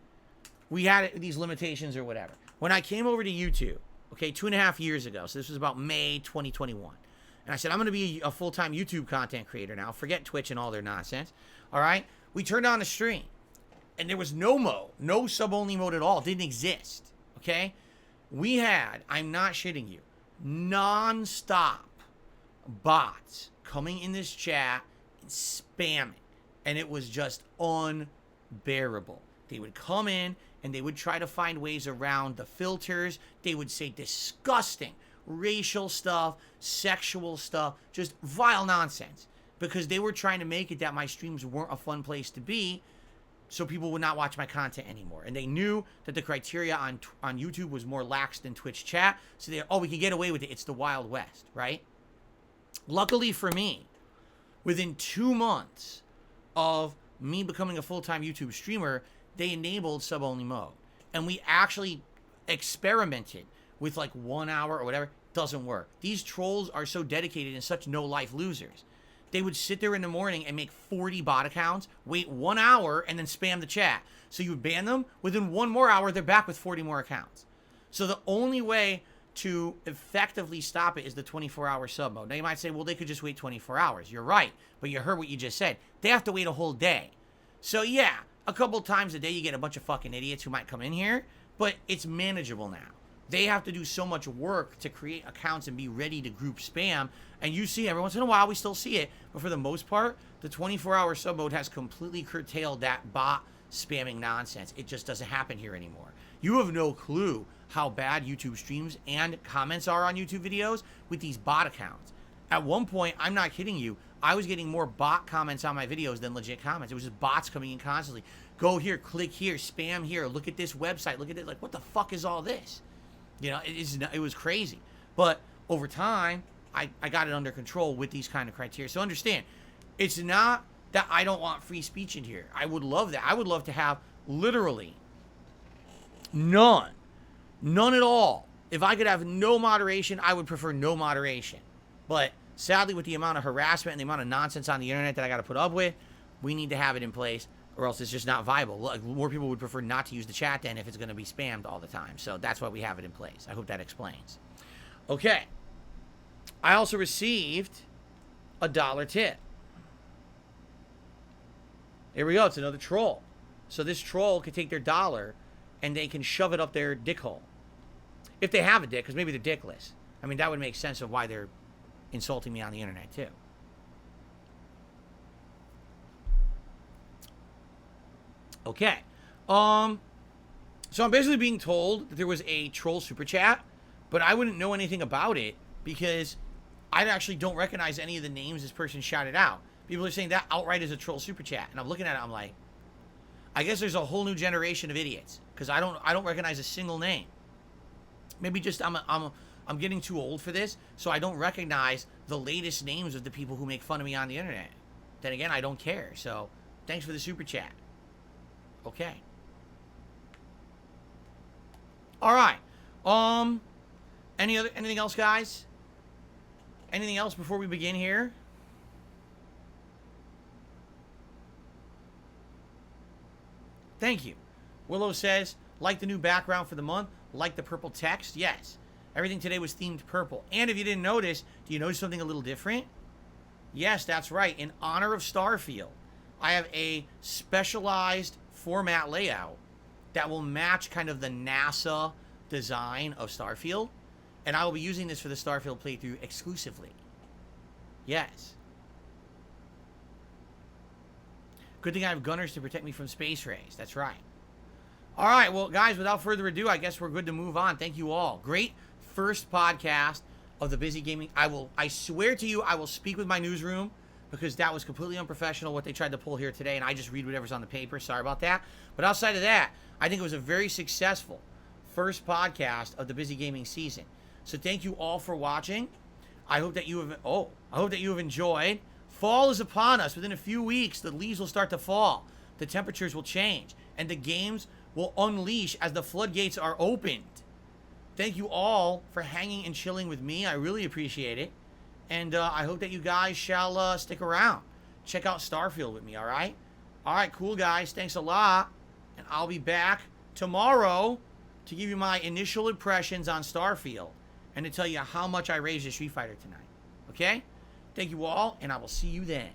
we had these limitations or whatever. When I came over to YouTube, okay, 2.5 years ago, so this was about May 2021, and I said, I'm going to be a full-time YouTube content creator now. Forget Twitch and all their nonsense. All right? We turned on the stream, and there was no mode, no sub-only mode at all. It didn't exist. Okay? We had, I'm not shitting you, non-stop bots coming in this chat and spamming. And it was just unbearable. They would come in and they would try to find ways around the filters. They would say disgusting racial stuff, sexual stuff, just vile nonsense. Because they were trying to make it that my streams weren't a fun place to be, so people would not watch my content anymore. And they knew that the criteria on YouTube was more lax than Twitch chat. So we can get away with it. It's the Wild West, right? Luckily for me, within 2 months of me becoming a full-time YouTube streamer, they enabled sub-only mode. And we actually experimented with like 1 hour or whatever. Doesn't work. These trolls are so dedicated and such no-life losers. They would sit there in the morning and make 40 bot accounts, wait 1 hour, and then spam the chat. So you would ban them. Within 1 more hour, they're back with 40 more accounts. So the only way to effectively stop it is the 24-hour sub mode. Now you might say, well, they could just wait 24 hours. You're right, but you heard what you just said. They have to wait a whole day. So yeah, a couple times a day you get a bunch of fucking idiots who might come in here, but it's manageable now. They have to do so much work to create accounts and be ready to group spam. And you see every once in a while, we still see it. But for the most part, the 24-hour sub mode has completely curtailed that bot spamming nonsense. It just doesn't happen here anymore. You have no clue how bad YouTube streams and comments are on YouTube videos with these bot accounts. At one point, I'm not kidding you, I was getting more bot comments on my videos than legit comments. It was just bots coming in constantly. Go here, click here, spam here, look at this website, look at it. Like, what the fuck is all this? You know, it was crazy. But over time, I got it under control with these kind of criteria. So understand, it's not that I don't want free speech in here. I would love that. I would love to have literally none at all. If I could have no moderation, I would prefer no moderation. But sadly, with the amount of harassment and the amount of nonsense on the internet that I got to put up with, we need to have it in place, or else it's just not viable. Like, more people would prefer not to use the chat then if it's going to be spammed all the time. So that's why we have it in place. I hope that explains. Okay. I also received a $1 tip. Here we go. It's another troll. So this troll could take their dollar and they can shove it up their dick hole. If they have a dick, because maybe they're dickless. I mean, that would make sense of why they're insulting me on the internet, too. Okay. So I'm basically being told that there was a troll super chat, but I wouldn't know anything about it because I actually don't recognize any of the names this person shouted out. People are saying that outright is a troll super chat. And I'm looking at it, I'm like, I guess there's a whole new generation of idiots because I don't recognize a single name. Maybe just I'm getting too old for this, so I don't recognize the latest names of the people who make fun of me on the internet. Then again, I don't care. So, thanks for the super chat. Okay. All right. Anything else, guys? Anything else before we begin here? Thank you. Willow says, like the new background for the month, like the purple text. Yes. Everything today was themed purple. And if you didn't notice, do you notice something a little different? Yes, that's right. In honor of Starfield, I have a specialized format layout that will match kind of the NASA design of Starfield. And I will be using this for the Starfield playthrough exclusively. Yes. Good thing I have gunners to protect me from space rays. That's right. All right, well, guys, without further ado, I guess we're good to move on. Thank you all. Great first podcast of the Busy Gaming. I swear to you, I will speak with my newsroom because that was completely unprofessional what they tried to pull here today, and I just read whatever's on the paper. Sorry about that. But outside of that, I think it was a very successful first podcast of the Busy Gaming season. So thank you all for watching. I hope that you have enjoyed. Fall is upon us. Within a few weeks, the leaves will start to fall. The temperatures will change, and the games will unleash as the floodgates are opened. Thank you all for hanging and chilling with me. I really appreciate it. And I hope that you guys shall stick around. Check out Starfield with me, all right? All right, cool, guys. Thanks a lot. And I'll be back tomorrow to give you my initial impressions on Starfield and to tell you how much I raised the Street Fighter tonight. Okay? Thank you all, and I will see you then.